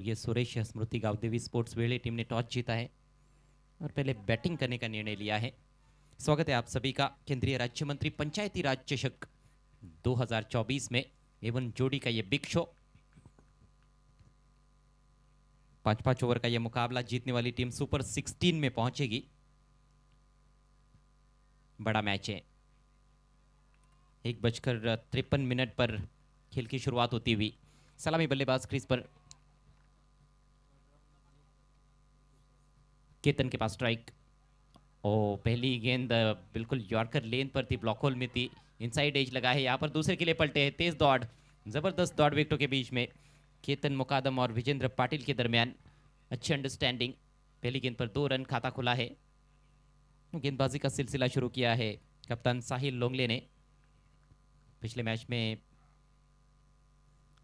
ये सुरेश स्मृति गावदेवी स्पोर्ट्स वेले टीम ने टॉस जीता है और पहले बैटिंग करने का निर्णय लिया है। स्वागत है आप सभी का केंद्रीय राज्य मंत्री पंचायती राज चषक 2024 में एवं जोड़ी का ये बिग शो। 5-5 ओवर का यह मुकाबला जीतने वाली टीम सुपर 16 में पहुंचेगी। बड़ा मैच है। 1:53 पर खेल की शुरुआत होती हुई सलामी बल्लेबाज क्रीज पर केतन के पास स्ट्राइक। ओ पहली गेंद बिल्कुल यॉर्कर लेन पर थी, ब्लॉक होल में थी, इनसाइड एज लगा है। यहाँ पर दूसरे के लिए पलटे हैं, तेज दौड़, जबरदस्त दौड़ विकेटों के बीच में केतन मुकादम और विजेंद्र पाटिल के दरमियान अच्छी अंडरस्टैंडिंग। पहली गेंद पर 2 रन खाता खुला है। गेंदबाजी का सिलसिला शुरू किया है कप्तान साहिल लोंगले ने। पिछले मैच में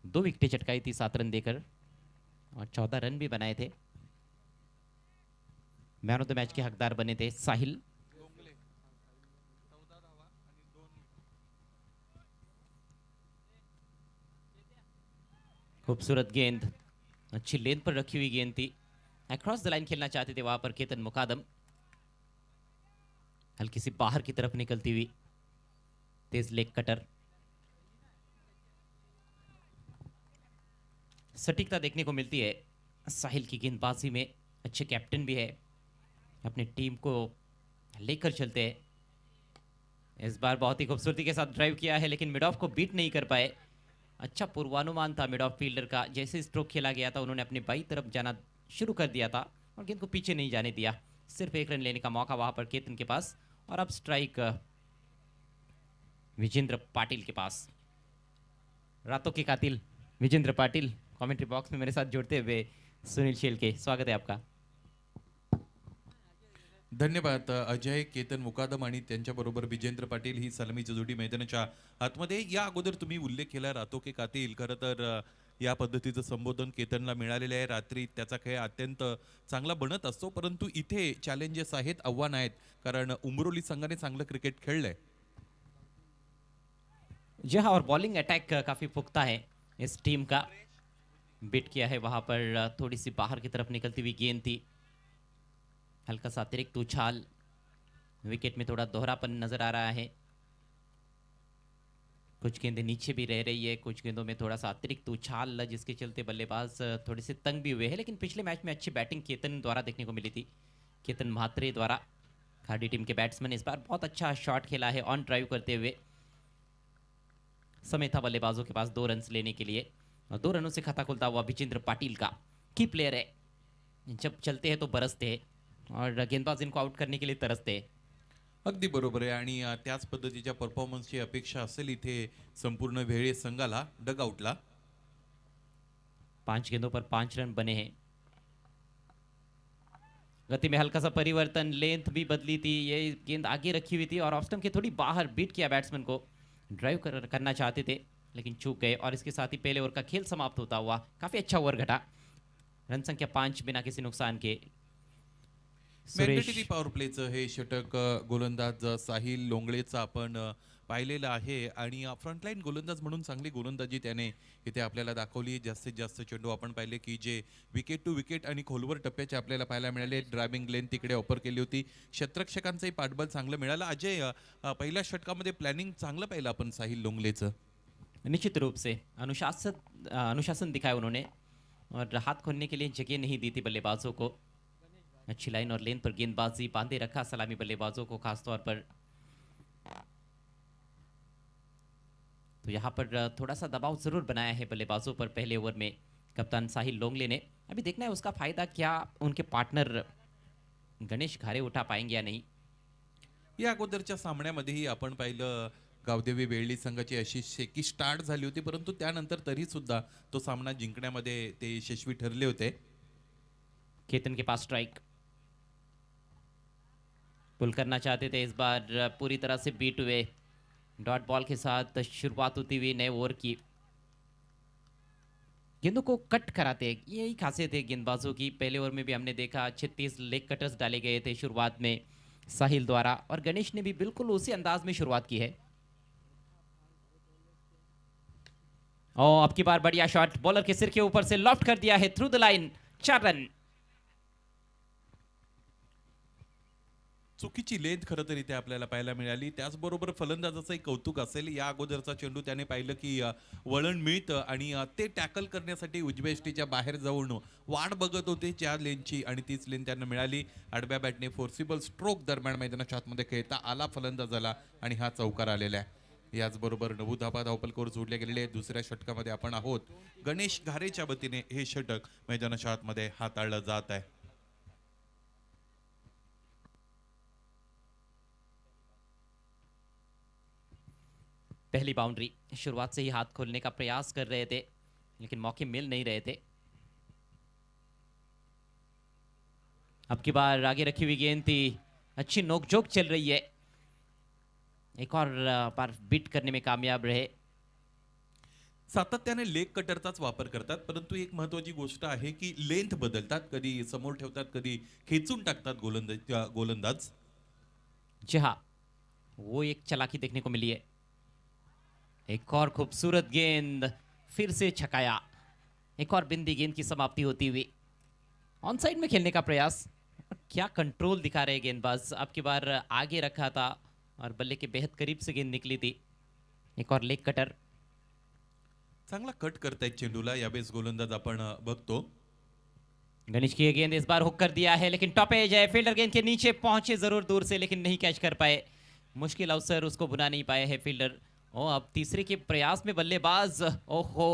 2 विकेटें चटकाई थी 7 रन देकर और 14 रन भी बनाए थे। मैन ऑफ द मैच के हकदार बने थे साहिल। खूबसूरत गेंद, अच्छी लेंथ पर रखी हुई गेंद थी। अक्रॉस द लाइन खेलना चाहते थे वहां पर केतन मुकादम। हल्की सी बाहर की तरफ निकलती हुई तेज लेग कटर। सटीकता देखने को मिलती है साहिल की गेंदबाजी में। अच्छे कैप्टन भी है, अपनी टीम को लेकर चलते हैं। इस बार बहुत ही खूबसूरती के साथ ड्राइव किया है लेकिन मिड ऑफ को बीट नहीं कर पाए। अच्छा पूर्वानुमान था मिड ऑफ फील्डर का, जैसे स्ट्रोक खेला गया था उन्होंने अपनी बाई तरफ जाना शुरू कर दिया था और गेंद को पीछे नहीं जाने दिया। सिर्फ 1 रन लेने का मौका वहां पर केतन के पास और अब स्ट्राइक विजेंद्र पाटिल के पास। रातों के कातिल विजेंद्र पाटिल कमेंट्री बॉक्स में मेरे साथ जुड़ते हुए सुनील शेलके, स्वागत है आपका। धन्यवाद अजय. केतन मुकादम आणि त्यांच्याबरोबर विजेंद्र पाटील ही सलामीची जोडी मैदानाच्या आतमध्ये. या अगोदर तुम्ही उल्लेख केला रातो के कातील. खरं तर या पद्धतीचं संबोधन केतनला मिळालेलं आहे. रात्री त्याचा खेळ अत्यंत चांगला बनत असतो, परंतु इथे चॅलेंजेस आहेत, आव्हान आहेत, कारण उमरोली संघाने चांगलं क्रिकेट खेळलंय. जी हाँ, और बॉलिंग अटैक काफ़ी पुख्ता है इस टीम का। बिट किया है वहां पर, थोड़ी सी बाहर की तरफ निकलती हुई गेंद थी, हल्का सा अतिरिक्त उछाल, विकेट में थोड़ा दोहरापन नजर आ रहा है। कुछ गेंदें नीचे भी रह रही है, कुछ गेंदों में थोड़ा सा अतिरिक्त उछाल जिसके चलते बल्लेबाज थोड़े से तंग भी हुए हैं। लेकिन पिछले मैच में अच्छी बैटिंग केतन द्वारा देखने को मिली थी, केतन म्हात्रे द्वारा। खाड़ी टीम के बैट्समैन इस बार बहुत अच्छा शॉट खेला है ऑन ड्राइव करते हुए। समय था बल्लेबाजों के पास 2 रन लेने के लिए और 2 रनों से खाता खुलता हुआ विजेंद्र पाटिल का। की प्लेयर है, जब चलते हैं तो बरसते हैं और गेंदबाज इनको आउट करने के लिए तरसते हैं। अगदी बरोबर आहे. आणि त्याच पद्धतीच्या परफॉर्मन्सची अपेक्षा असेल इथे संपूर्ण वेळे संघाला डगआउटला. 5 गेंदों पर 5 रन बने हैं। गति में हल्का सा परिवर्तन, लेंथ भी बदली थी, ये गेंद आगे रखी हुई थी और ऑफ स्टंप के थोड़ी बाहर बीट किया बैट्समैन को। ड्राइव करना चाहते थे लेकिन चूक गए और इसके साथ ही पहले ओवर का खेल समाप्त होता हुआ काफी अच्छा ओवर घटा। रन संख्या 5 बिना किसी नुकसान के। मॅग्नेटिक पॉवर प्लेचं हे षटक गोलंदाज साहिल लोंगळेचा आपण पाहिलेलं आहे आणि फ्रंटलाईन गोलंदाज म्हणून चांगली गोलंदाजी त्याने इथे आपल्याला दाखवली. जास्तीत जास्त चेंडू आपण पाहिले की जे विकेट टू विकेट आणि खोलवर टप्प्याचे आपल्याला पाहायला मिळाले. ड्रायव्हिंग लेन तिकडे ऑफर केली होती. क्षेत्ररक्षकांचंही पाठबळ चांगलं मिळालं. अजय, पहिल्या षटकामध्ये प्लॅनिंग चांगलं पाहिलं आपण साहिल लोंगलेचं. निश्चित रूप से अनुशासन दिखाया उन्होंने और हाथ खोलने के लिए जगह नहीं दी थी बल्लेबाजों को। अच्छी लाइन और लेन पर गेंदबाजी, बांधे रखा सलामी बल्लेबाजों को खासतौर पर। तो यहाँ पर थोड़ा सा दबाव जरूर बनाया है बल्लेबाजों पर पहले ओवर में कप्तान साहिल लोंगले ने। अभी देखना है उसका फायदा क्या उनके पार्टनर गणेश घारे उठा पाएंगे या नहीं। या अगोदरच्या सामन्यामध्येही आपण पाहिलं गावदेवी वेळली संघाची अशी शेकी स्टार्ट झाली होती, परंतु त्यानंतर तरी सुद्धा तो सामना जिंकण्यामध्ये ते यशस्वी ठरले होते. केतन के पास स्ट्राइक, पुल करना चाहते थे, इस बार पूरी तरह से बीट हुए। डॉट बॉल के साथ शुरुआत होती हुई नए ओवर की। गेंदों को कट कराते हैं, यही खासियत है गेंदबाजों की। पहले ओवर में भी हमने देखा 36 लेग कटर्स डाले गए थे शुरुआत में साहिल द्वारा और गणेश ने भी बिल्कुल उसी अंदाज में शुरुआत की है। और अब की बार बढ़िया शॉट, बॉलर के सिर के ऊपर से लॉफ्ट कर दिया है थ्रू द लाइन, 4 रन। चुकीची लेंथ खरं तर इथे आपल्याला पाहायला मिळाली. त्याचबरोबर फलंदाजाचंही कौतुक असेल, या अगोदरचा चेंडू त्याने पाहिलं की वळण मिळतं आणि ते टॅकल करण्यासाठी उजव्या यष्टीच्या बाहेर जाऊन वाट बघत होते ज्या लेनची, आणि तीच लेन त्यांना मिळाली. आडव्या बॅटने फोर्सिबल स्ट्रोक दरम्यान मैदानाच्या आतमध्ये खेळता आला फलंदाजाला आणि हा चौकार आलेला आहे. याचबरोबर 9 धाबा धावपलकोर जोडले गेलेले आहेत. दुसऱ्या षटकामध्ये आपण आहोत. गणेश घारेच्या वतीने हे षटक मैदानाच्या आतमध्ये हाताळलं जात आहे. पहली बाउंड्री, शुरुआत से ही हाथ खोलने का प्रयास कर रहे थे लेकिन मौके मिल नहीं रहे थे। अब की बार आगे रखी हुई गेंद थी, अच्छी नोकझोंक चल रही है, एक और बार बीट करने में कामयाब रहे। सातत्याने लेग कटरचाच वापर करतात, परंतु एक महत्वाची गोष्ट आहे की लेंथ बदलतात, कधी समोर ठेवतात, कधी खेचून टाकतात गोलंदाज. जी हाँ, वो एक चालाकी देखने को मिली है। एक और खूबसूरत गेंद, फिर से छकाया, एक और बिंदी गेंद की समाप्ति होती हुई। ऑन साइड में खेलने का प्रयास, क्या कंट्रोल दिखा रहे गेंदबाज। अब की बार आगे रखा था और बल्ले के बेहद करीब से गेंद निकली थी। एक और लेग कटर, चांगला कट करतायत चेंडूला यावेळेस गोलंदाज आपण बघतो. गणेश की ये गेंद इस बार हुक कर दिया है लेकिन टॉप एज है, फील्डर गेंद के नीचे पहुंचे जरूर दूर से लेकिन नहीं कैच कर पाए। मुश्किल अवसर उसको बुना नहीं पाए है फील्डर। और अब तीसरे के प्रयास में बल्लेबाज, ओहो,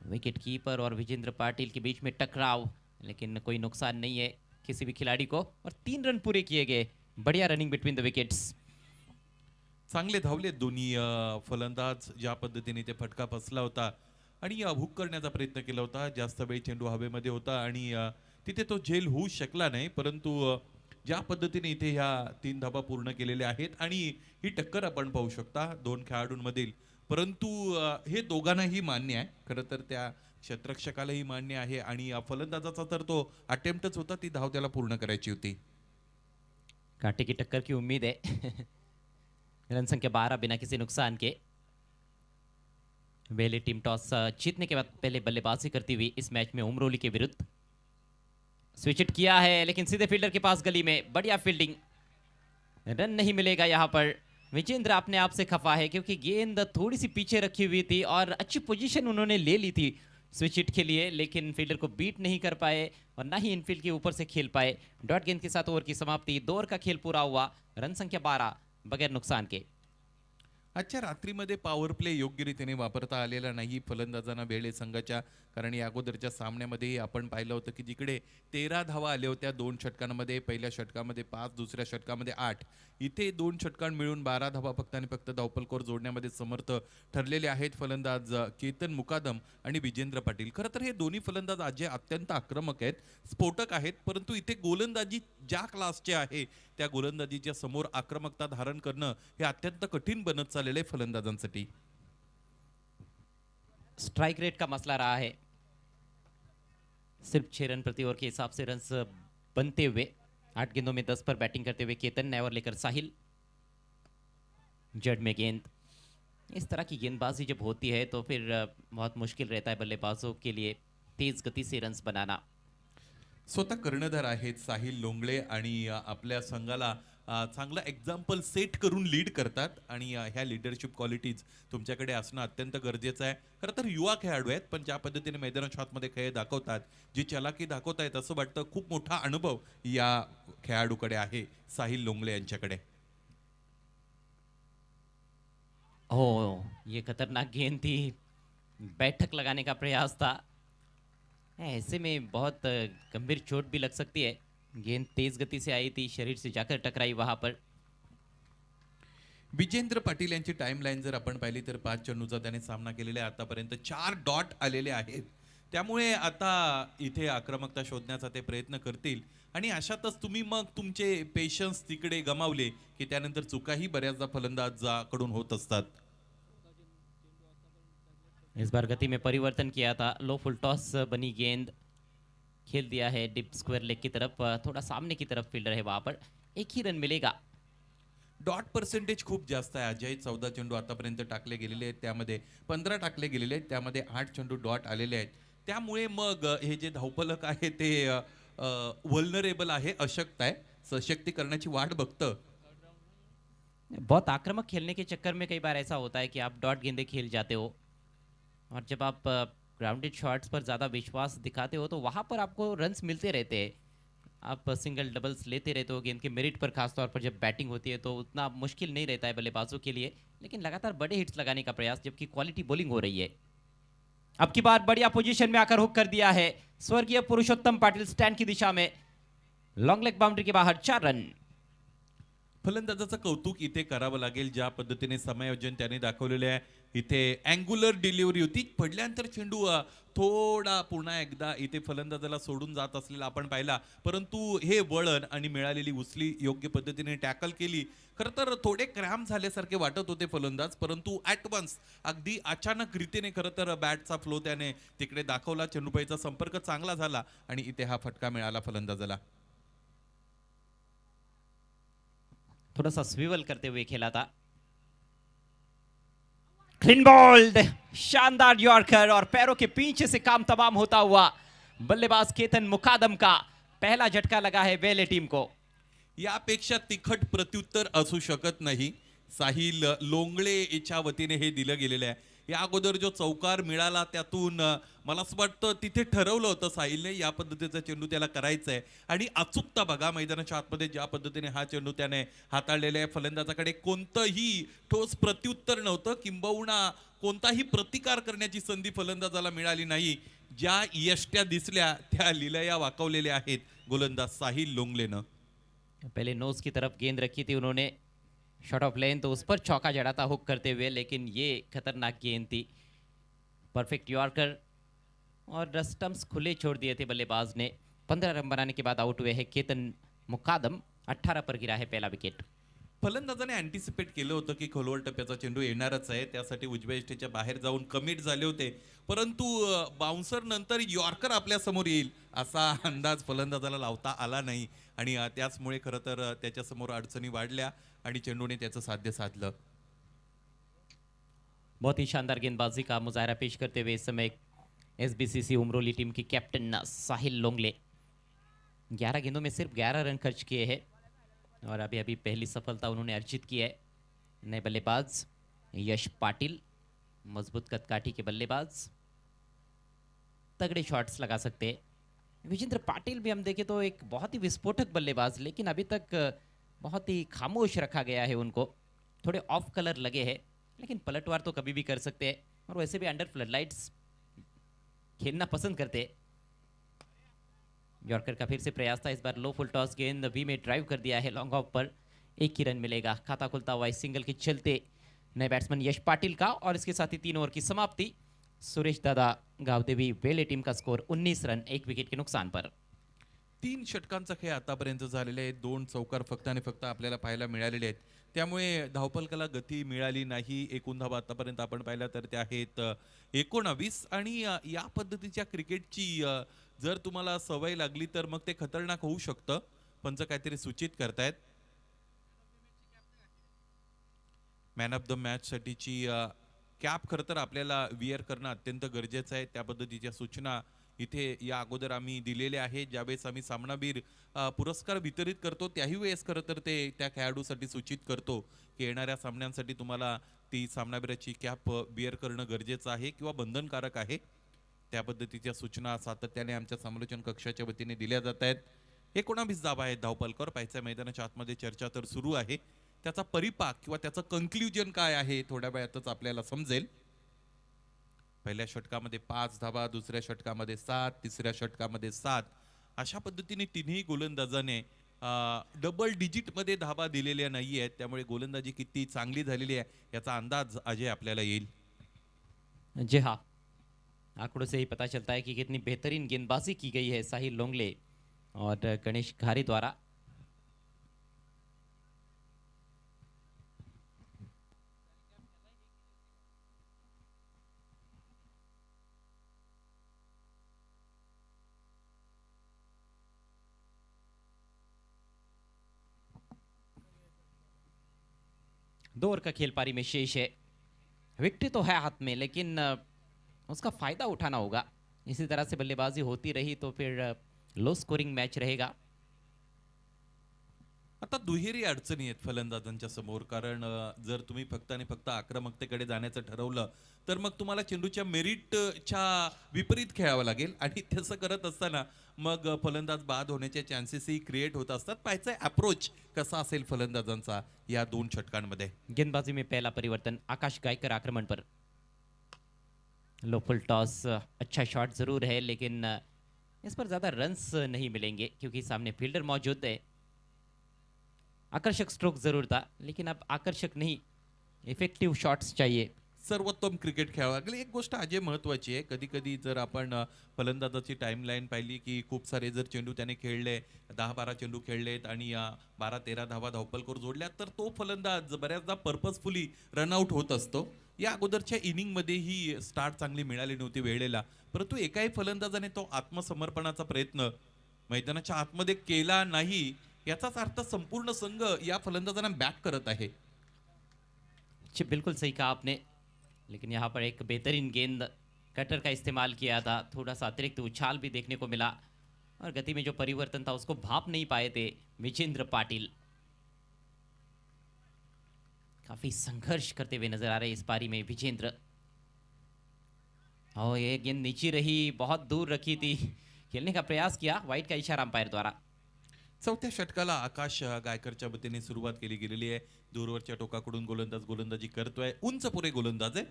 विकेट कीपर और विजेंद्र पाटिल के बीच में टकराव, लेकिन कोई नुकसान नहीं है किसी भी खिलाड़ी को और 3 रन पूरे किए गए। बढ़िया रनिंग बिटवीन द विकेट्स। चांगले धावले दोन्ही फलंदाज. ज्या पद्धतीने ते फटका फसला होता आणि हुक करण्याचा प्रयत्न केला होता, जास्त वेळ चेंडू हवेमध्ये होता आणि तिथे तो झेल होऊ शकला नाही, परंतु ज्या पद्धतीने इथे ह्या 3 धाबा पूर्ण केलेल्या आहेत आणि ही टक्कर आपण पाहू शकता 2 खेळाडूंमधील. परंतु हे दोघांनाही मान्य आहे, खरं तर त्या क्षेत्ररक्षकालाही मान्य आहे आणि फलंदाजाचा तर तो अटेम्प्टच होता, ती धाव त्याला पूर्ण करायची होती. कांटे की टक्कर की उम्मीद है। रन संख्या 12 बिना किसी नुकसान के। पहले टीम टॉस जीतने के बाद पहले बल्लेबाजी करती हुई इस मैच में उमरोली के विरुद्ध। स्विच इट किया है लेकिन सीधे फील्डर के पास गली में, बढ़िया फील्डिंग, रन नहीं मिलेगा यहां पर। विजेंद्र अपने आप से खफा है क्योंकि गेंद थोड़ी सी पीछे रखी हुई थी और अच्छी पोजीशन उन्होंने ले ली थी स्विच इट के लिए, लेकिन फील्डर को बीट नहीं कर पाए और ना ही इनफील्ड के ऊपर से खेल पाए। डॉट गेंद के साथ ओवर की समाप्ति, 2 ओवर का खेल पूरा हुआ, रन संख्या 12 बगैर नुकसान के। आजच्या रात्रीमध्ये पॉवर प्ले योग्य रीतीने वापरता आलेला नाही फलंदाजांना बेळे संघाच्या, कारण या अगोदरच्या सामन्यामध्येही आपण पाहिलं होतं की जिकडे 13 धावा आल्या होत्या 2 षटकांमध्ये, पहिल्या षटकामध्ये 5, दुसऱ्या षटकामध्ये 8, इथे 2 षटकां मिळून 12 धावा फक्त आणि फक्त धावपलकोर जोडण्यामध्ये समर्थ ठरलेले आहेत फलंदाज केतन मुकादम आणि विजेंद्र पाटील. खरं तर हे दोन्ही फलंदाज आज अत्यंत आक्रमक आहेत, स्फोटक आहेत, परंतु इथे गोलंदाजी ज्या क्लासचे आहे त्या गोलंदाजीच्या समोर आक्रमकता धारण करणं हे अत्यंत कठीण बनत चाललेलं आहे फलंदाजांसाठी. स्ट्राइक रेट का मसला रहा है, सिर्फ 6 रन प्रति ओवर के हिसाब से रन्स बनते हुए 8 गेंदों में 10 पर बैटिंग करते हुए केतन, नए ओवर लेकर साहिल, जड़ में गेंद। इस तरह की गेंदबाजी जब होती है तो फिर बहुत मुश्किल रहता है बल्लेबाजों के लिए तेज गति से रन्स बनाना। स्वतः कर्णधार आहेत साहिल लोंगळे आणि आपल्या संघाला चांगला एक्झाम्पल सेट करून लीड करतात आणि ह्या लीडरशिप क्वालिटीज तुमच्याकडे असणं अत्यंत गरजेचं आहे. खरं तर युवा खेळाडू आहेत, पण ज्या पद्धतीने मैदानाच्या आतमध्ये खेळ दाखवतात, जी चलाकी दाखवतायत, असं वाटतं खूप मोठा अनुभव या खेळाडूकडे आहे साहिल लोंगळे यांच्याकडे. ओ, ये खतरनाक गेंद थी, बैठक लगाने का प्रयास था, ऐसे में बहुत गंभीर चोट भी लग सकती है। गेंद तेज गति से आई थी, शरीर से जाकर टकराई वहां पर। विजेंद्र पाटील यांची टाइमलाईन जर आपण पाहिली तर 5 चेंडूचा त्याने सामना केलेला आहे, आतापर्यंत 4 डॉट आलेले आहेत. त्यामुळे आता इथे आक्रमकता शोधण्याचा ते प्रयत्न करतील आणि अशातच तुम्ही मग तुमचे पेशन्स तिकडे गमावले की त्यानंतर चुकाही बऱ्याचदा फलंदाजाकडून होत असतात. इस बार गति में परिवर्तन किया था, लो फुल टॉस बनी गेंद, खेल दिया है डिप स्क्वायर लेग की तरफ, थोड़ा सामने की तरफ फील्डर है वहां पर, एक ही रन मिलेगा। डॉट पर्सेंटेज खूप जास्त आहे. अजय 14 चेंडू आतापर्यंत टाकले गेलेले आहेत, त्यामध्ये 15 टाकले गेलेले आहेत, त्यामध्ये 8 चेंडू डॉट आलेले आहेत. त्यामुळे मग हे जे धावफलक आहे ते वल्नरेबल आहे, अशक्त आहे, सशक्तीकरणाची वाट बघतं. बहुत आक्रामक खेलने के चक्कर में कई बार ऐसा होता है कि आप डॉट गेंदे खेल जाते हो और जब आप ग्राउंडेड शॉट्स पर ज़्यादा विश्वास दिखाते हो तो वहाँ पर आपको रन्स मिलते रहते हैं। आप सिंगल डबल्स लेते रहते हो गेंद के मेरिट पर, खासतौर पर जब बैटिंग होती है तो उतना मुश्किल नहीं रहता है बल्लेबाजों के लिए, लेकिन लगातार बड़े हिट्स लगाने का प्रयास जबकि क्वालिटी बॉलिंग हो रही है। अब की बार बढ़िया पोजीशन में आकर हुक कर दिया है स्वर्गीय पुरुषोत्तम पाटिल स्टैंड की दिशा में, लॉन्ग लेग बाउंड्री के बाहर 4 रन। फलंदाजाचं कौतुक इथे करावं लागेल, ज्या पद्धतीने समायोजन त्याने दाखवलेले आहे. इथे अँग्युलर डिलिव्हरी होती, पडल्यानंतर चेंडू थोडा पुन्हा एकदा इथे फलंदाजाला सोडून जात असलेला आपण पाहिला, परंतु हे वळण आणि मिळालेली उचली योग्य पद्धतीने टॅकल केली. खरं तर थोडे क्रॅम्प झाल्यासारखे वाटत होते फलंदाज, परंतु ॲट वन्स अगदी अचानक रीतीने खरं तर बॅटचा फ्लो त्याने तिकडे दाखवला. चेंडूपाईचा संपर्क चांगला झाला आणि इथे हा फटका मिळाला फलंदाजाला. थोड़ा सा स्विवल करते हुए खेला था। क्लीन बॉल्ड, शानदार यॉर्कर और पैरों के पीछे से काम तमाम होता हुआ बल्लेबाज केतन मुकादम का पहला झटका लगा है वेले टीम को। यापेक्षा तिखट प्रत्युत्तर असू शकत नाही. साहिल लोंगळेच्या वतीने हे दिलं गेलेलं आहे. या अगोदर जो चौकार मिळाला त्यातून मला असं वाटतं तिथे ठरवलं होतं साहिलने या पद्धतीचा चेंडू त्याला करायचा आहे आणि अचूकता बघा मैदानाच्या आतमध्ये ज्या पद्धतीने हा चेंडू त्याने हाताळलेला आहे. फलंदाजाकडे कोणतंही ठोस प्रत्युत्तर नव्हतं, किंबहुना कोणताही प्रतिकार करण्याची संधी फलंदाजाला मिळाली नाही. ज्या यष्ट्या दिसल्या त्या लिलया वाकवलेल्या आहेत गोलंदाज साहिल लोंगलेनं. पहले नोज की तरफ गेंद रखी थी उन्होंने, शॉट ऑफ लेन तो उस पर चौका जड़ा था हुक करते हुए, लेकिन ये खतरनाक गेंद थी। परफेक्ट यॉर्कर और स्टंप्स खुले छोड़ दिए थे बल्लेबाज ने। 15 रन बनाने के बाद आउट हुए हैं केतन मुकादम। 18 पर गिरा है पहला विकेट। फलंदाजाने अँटिसिपेट केलं होतं की खोलवर टप्प्याचा चेंडू येणारच आहे, त्यासाठी उजव्या इष्टेच्या बाहेर जाऊन कमिट झाले होते, परंतु बाउन्सर नंतर यॉर्कर आपल्या समोर येईल असा अंदाज फलंदाजाला लावता आला नाही आणि त्याचमुळे खरं तर त्याच्यासमोर अडचणी वाढल्या आणि चेंडूने त्याचं साध्य साधलं. बहुत ही शानदार गेंदबाजी का मुजाहरा पेश करते हुए इस समय एसबीसीसी उमरोली टीम की कैप्टन साहिल लोंगले 11 गेंदों में सिर्फ 11 रन खर्च किए हैं और अभी अभी पहली सफलता उन्होंने अर्जित की है। नए बल्लेबाज यश पाटिल, मजबूत कदकाठी के बल्लेबाज, तगड़े शॉट्स लगा सकते हैं। विजेंद्र पाटिल भी हम देखें तो एक बहुत ही विस्फोटक बल्लेबाज, लेकिन अभी तक बहुत ही खामोश रखा गया है उनको। थोड़े ऑफ कलर लगे हैं, लेकिन पलटवार तो कभी भी कर सकते हैं और वैसे भी अंडर फ्लडलाइट्स खेलना पसंद करते हैं। यॉर्कर का फिर से प्रयास था, इस बार लो फुल टॉस गेंद वी में ड्राइव कर दिया है लॉन्ग ऑफ पर। 1 ही रन मिलेगा। खाता खुलता हुआ इस सिंगल के चलते नए बैट्समैन यश पाटिल का, और इसके साथ ही 3 ओवर की समाप्ति। सुरेश दादा गावदेवी वेले टीम का स्कोर 19 रन 1 विकेट के नुकसान पर। 3 षटकांचा खेळ आतापर्यंत झालेले आहेत. 2 चौकार फक्त आणि फक्त आपल्याला पाहायला मिळालेले आहेत, त्यामुळे धावपलकाला गती मिळाली नाही. एकूण धावा आतापर्यंत आपण पाहिल्या तर त्या आहेत 19. आणि या पद्धतीच्या क्रिकेटची जर तुम्हाला सवय लागली तर मग ते खतरनाक होऊ शकतं. पंच काहीतरी सूचित करतायत. मॅन ऑफ द मॅच साठीची कॅप खरं तर आपल्याला विअर करणं अत्यंत गरजेचं आहे. त्या पद्धतीच्या सूचना इथे या अगोदर आम्ही दिलेल्या आहे. ज्यावेळेस आम्ही सामनावीर पुरस्कार वितरित करतो त्याही वेळेस खरं तर ते त्या खेळाडूसाठी सूचित करतो की येणाऱ्या सामन्यांसाठी तुम्हाला ती सामनावीराची कॅप बिअर करणं गरजेचं आहे किंवा बंधनकारक आहे. त्या पद्धतीच्या सूचना सातत्याने आमच्या समालोचन कक्षाच्या वतीने दिल्या जात आहेत. 19 धावा आहेत धावपलकावर. पाहायचं मैदानाच्या आतमध्ये चर्चा तर सुरू आहे, त्याचा परिपाक किंवा त्याचं कन्क्लुजन काय आहे थोड्या वेळातच आपल्याला समजेल. पहिल्या षटकामध्ये 5 धावा, दुसऱ्या षटकामध्ये 7, तिसऱ्या षटकामध्ये 7, अशा पद्धतीने तिन्ही गोलंदाजाने डबल डिजिट मध्ये धावा दिलेल्या नाही आहेत. त्यामुळे गोलंदाजी किती चांगली झालेली आहे याचा अंदाज अजय आपल्याला येईल. जी हाँ, आंकड़ों से ही पता चलता है कि कितनी बेहतरीन गेंदबाजी की गई है साहिल लोंगले और गणेश घारी द्वारा। 2 ओवर का खेल पारी में शेष है। विकेट तो है हाथ में, लेकिन उसका फायदा उठाना होगा। इसी तरह से बल्लेबाजी होती रही तो फिर लो स्कोरिंग मैच रहेगा। आता दुहेरी अडचणी आहेत फलंदाजांच्या समोर, कारण जर तुम्ही फक्त आणि फक्त आक्रमकतेकडे जाण्याचं ठरवलं तर मग तुम्हाला चेंडूच्या मेरिटच्या विपरीत खेळावं लागेल आणि तसं करत असताना मग फलंदाज बाद होण्याचे चान्सेसही क्रिएट होत असतात. पाहायचं अप्रोच कसा असेल फलंदाजांचा या 2 षटकांमध्ये. गेंदबाजी में पहला परिवर्तन, आकाश गायकर आक्रमण पर। लो फुल टॉस, अच्छा शॉट जरूर है, लेकिन इस पर ज़्यादा रन्स नहीं मिलेंगे क्योंकि सामने फील्डर मौजूद है। आकर्षक स्ट्रोक जरूर था, लेकिन अब आकर्षक नहीं, इफेक्टिव शॉट्स चाहिए। सर्वोत्तम क्रिकेट खेळावं लागेल. एक गोष्ट अजय महत्वाची आहे, कधी कधी जर आपण फलंदाजाची टाइमलाईन पाहिली की खूप सारे जर चेंडू त्याने खेळले, 10-12 चेंडू खेळलेत आणि 12-13 धावा धावपलकर जोडल्या, तर तो फलंदाज बऱ्याचदा पर्पजफुली रनआउट होत असतो. या अगोदरच्या इनिंगमध्येही स्टार्ट चांगली मिळाली नव्हती वेळेला, परंतु एकाही फलंदाजाने तो आत्मसमर्पणाचा प्रयत्न मैदानाच्या आतमध्ये केला नाही, याचाच अर्थ संपूर्ण संघ या फलंदाजांना बॅक करत आहे. बिल्कुल सही कहा आपने, लेकिन यहाँ पर एक बेहतरीन गेंद कटर का इस्तेमाल किया था। थोड़ा सा अतिरिक्त उछाल भी देखने को मिला और गति में जो परिवर्तन था उसको भाप नहीं पाए थे विजेंद्र पाटिल। काफी संघर्ष करते हुए नजर आ रहे इस पारी में विजेंद्र। और ये गेंद नीचे रही, बहुत दूर रखी थी, खेलने का प्रयास किया, वाइड का इशारा अंपायर द्वारा। चौथ्या षटकाला आकाश गायकरच्या वतीने सुरुवात केली गेलेली आहे. दूरवरच्या टोकाकडून गोलंदाज गोलंदाजी करतोय. उंच पुरे गोलंदाज आहे.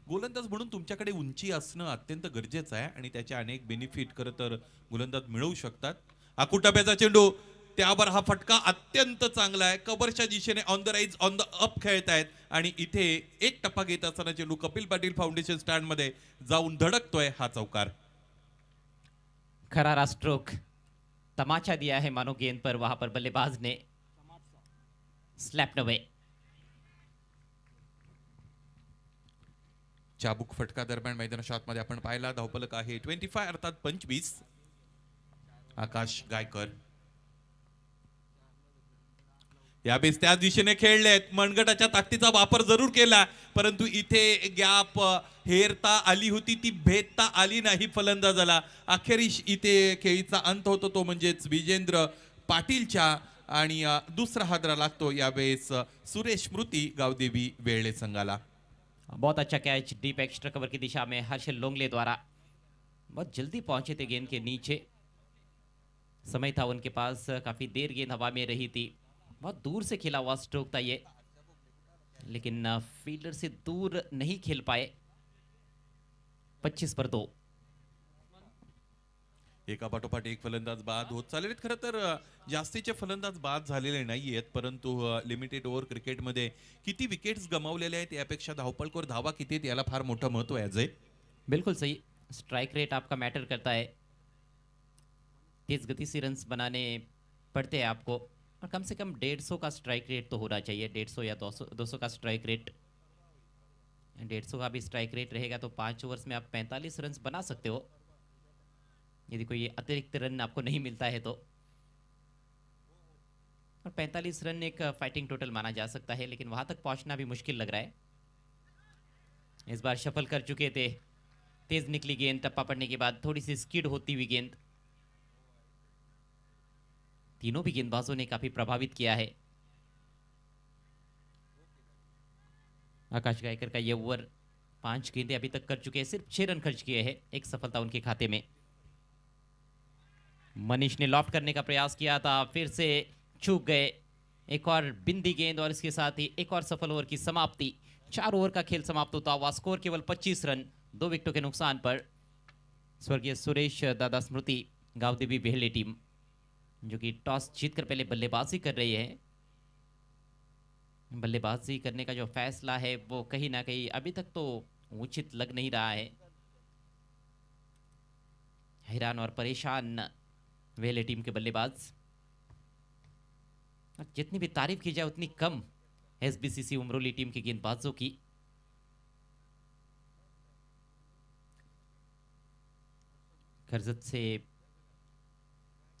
गोलंदाज म्हणून तुमच्याकडे उंची असणं अत्यंत गरजेचं आहे आणि त्याचे अनेक बेनिफिट खरं तर गोलंदाज मिळवू शकतात. आकुटाप्याचा चेंडू, त्यावर हा फटका अत्यंत चांगला आहे. कबरच्या दिशेने on the rise on the up खेळत आहेत आणि इथे एक टप्पा घेत असताना चेंडू कपिल पाटील फाउंडेशन स्टँड मध्ये जाऊन धडकतोय. हा चौकार, खरारा स्ट्रोक, तमाचा दिया है मानो गेंद पर, वहां पर बल्लेबाज ने स्लैप्ड अवे। चाबुक फटका दरम्यान मैदानाच्या आतमध्ये आपण पाहिला धावफलक आहे 25 अर्थात 25. आकाश गायकर यावेळेस त्या दिशेने खेळलेत, मनगटाच्या ताकदीचा वापर जरूर केला, परंतु इथे गॅप हेरता आली होती, ती भेदता आली नाही फलंदाजाला. अखेरीस इथे खेळीचा अंत होतो, तो म्हणजेच विजेंद्र पाटीलच्या, आणि दुसरा हादरा लागतो यावेळेस सुरेश स्मृती गावदेवी वेळले संघाला. बहुत अच्छा कैच डीप एक्स्ट्रा कवर की दिशा में हर्षल लोंगले द्वारा। बहुत जल्दी पहुंचे थे गेंद के नीचे, समय था उनके पास, काफी देर गेंद हवा में रही थी, बहुत दूर से खेला हुआ स्ट्रोक था ये, लेकिन फील्डर से दूर नहीं खेल पाए। 25 पर 2। एका पाठोपाठ एक फलंदाज बाद होत चाललेत. खरं तर जास्तीचे फलंदाज बाद झालेले नाहीयेत, परंतु लिमिटेड ओव्हर क्रिकेटमध्ये किती विकेट्स गमावलेले आहेत यापेक्षा धावपळकर धावा किती आहेत याला फार मोठं महत्व आहे अजय. बिल्कुल सही, स्ट्राइक रेट आपका मैटर करता है। तेज गति से रन्स बनाने पड़ते हैं आपको, और कम से कम 150 का स्ट्राइक रेट तो होना चाहिए। 150 या 200 का स्ट्राइक रेट, 150 का भी स्ट्राइक रेट रहेगा तो 5 ओवर्स में आप 45 रन्स बना सकते हो, यदि कोई अतिरिक्त रन आपको नहीं मिलता है तो। और 45 रन एक फाइटिंग टोटल माना जा सकता है, लेकिन वहां तक पहुंचना भी मुश्किल लग रहा है। इस बार शफल कर चुके थे, तेज निकली गेंद, टप्पा पड़ने के बाद थोड़ी सी स्किड होती हुई गेंद। तीनों भी गेंदबाजों ने काफी प्रभावित किया है। आकाश गायकर का ये ओवर 5 गेंदें अभी तक कर चुके हैं, सिर्फ 6 रन खर्च किए हैं, एक सफलता उनके खाते में। मनीष ने लॉफ्ट करने का प्रयास किया था, फिर से चूक गए। एक और बिंदी गेंद और इसके साथ ही एक और सफल ओवर की समाप्ति। 4 ओवर का खेल समाप्त होता हुआ, स्कोर केवल 25 रन, 2 विकेटों के नुकसान पर। स्वर्गीय सुरेश दादा स्मृति गावदेवी बेहले टीम, जो कि टॉस जीतकर पहले बल्लेबाजी कर रही है। बल्लेबाजी करने का जो फैसला है वो कहीं ना कहीं अभी तक तो उचित लग नहीं रहा है। हैरान और परेशान वेले टीम के बल्लेबाज। जितनी भी तारीफ की जाए उतनी कम एसबीसीसी उमरोली टीम के गेंदबाजों की। कर्जत से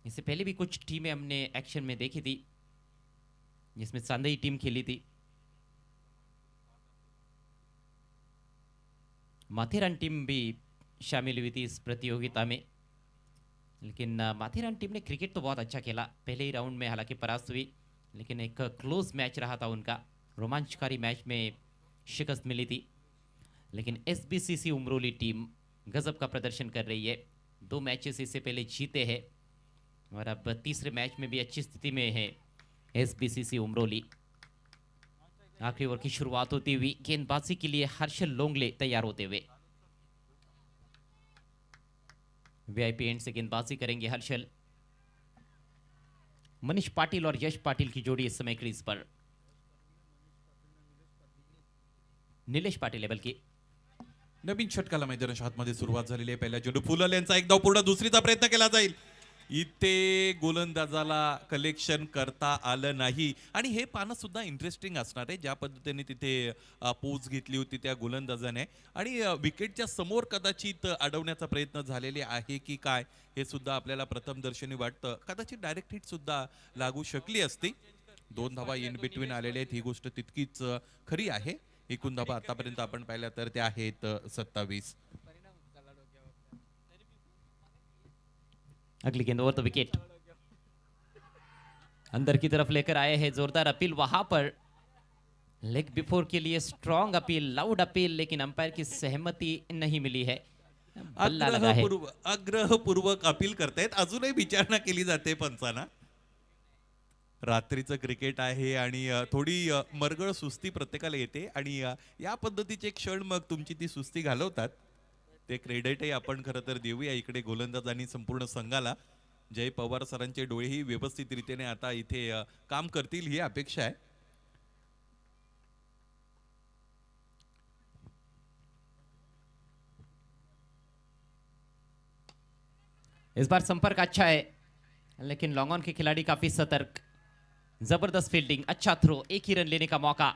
इससे पहले भी कुछ टीमें हमने एक्शन में देखी थी, जिसमें सांदई टीम खेली थी। माथेरान टीम भी शामिल हुई थी इस प्रतियोगिता में, लेकिन माथेरान टीम ने क्रिकेट तो बहुत अच्छा खेला। पहले ही राउंड में हालांकि परास्त हुई, लेकिन एक क्लोज मैच रहा था उनका, रोमांचकारी मैच में शिकस्त मिली थी। लेकिन एसबीसीसी उमरोली टीम गजब का प्रदर्शन कर रही है, 2 मैचेस इससे पहले जीते हैं और अब तीसरे मैच में भी अच्छी स्थिति में है एसबीसीसी उमरोली। आखिरी ओवर की शुरुआत होती हुई गेंदबाजी के लिए हर्षल लोंगले तैयार होते हुए, वीआईपी एंड से गेंदबाजी करेंगे हर्षल। मनीष पाटिल और यश पाटिल की जोड़ी इस समय क्रीज पर, निलेश पाटिल लेवल की। नवीन षटकाला मैदानाच्या आतमध्ये सुरुवात झालेली आहे. पहिल्या चेंडू फुलल यांचा एक धाव पूर्ण, दुसरीचा प्रयत्न केला जाईल. इथे गोलंदाजाला कलेक्शन करता आलं नाही आणि हे पानं सुद्धा इंटरेस्टिंग असणार आहे, ज्या पद्धतीने तिथे पोच घेतली होती त्या गोलंदाजाने आणि विकेटच्या समोर कदाचित अडवण्याचा प्रयत्न झालेले आहे की काय हे सुद्धा आपल्याला प्रथमदर्शनी वाटतं. कदाचित डायरेक्ट हिट सुद्धा लागू शकली असती. 2 धावा इन बिटवीन आलेले आहेत, ही गोष्ट तितकीच खरी आहे. एकूण धावा आतापर्यंत आपण पाहिल्या तर त्या आहेत 27. अगली गेंद ओवर द विकेट, अंदर की तरफ लेकर आए हैं, जोरदार अपील वहां पर, लेग बिफोर के लिए स्ट्रॉन्ग अपील, लाउड अपील, लेकिन अंपायर की सहमति नहीं मिली है, बल्ला लगा है। आग्रहपूर्वक अपील करतायत, अजूनही विचारणा केली जाते पंचांना. रात्रीचं क्रिकेट आहे आणि थोडी मरगळ सुस्ती प्रत्येकाला येते आणि या पद्धतीचे क्षण मग तुमची ती सुस्ती घालवतात. ते क्रेडिटही आपण खरं तर देऊया इकडे गोलंदाज आणि संपूर्ण संघाला. जय पवार सरांचे डोळेही व्यवस्थित रीतीने आता इथे काम करतील ही अपेक्षा आहे. इस बार संपर्क अच्छा है, लेकिन लॉन्ग ऑन के खिलाड़ी काफी सतर्क, जबरदस्त फील्डिंग, अच्छा थ्रो, एक ही रन लेने का मौका,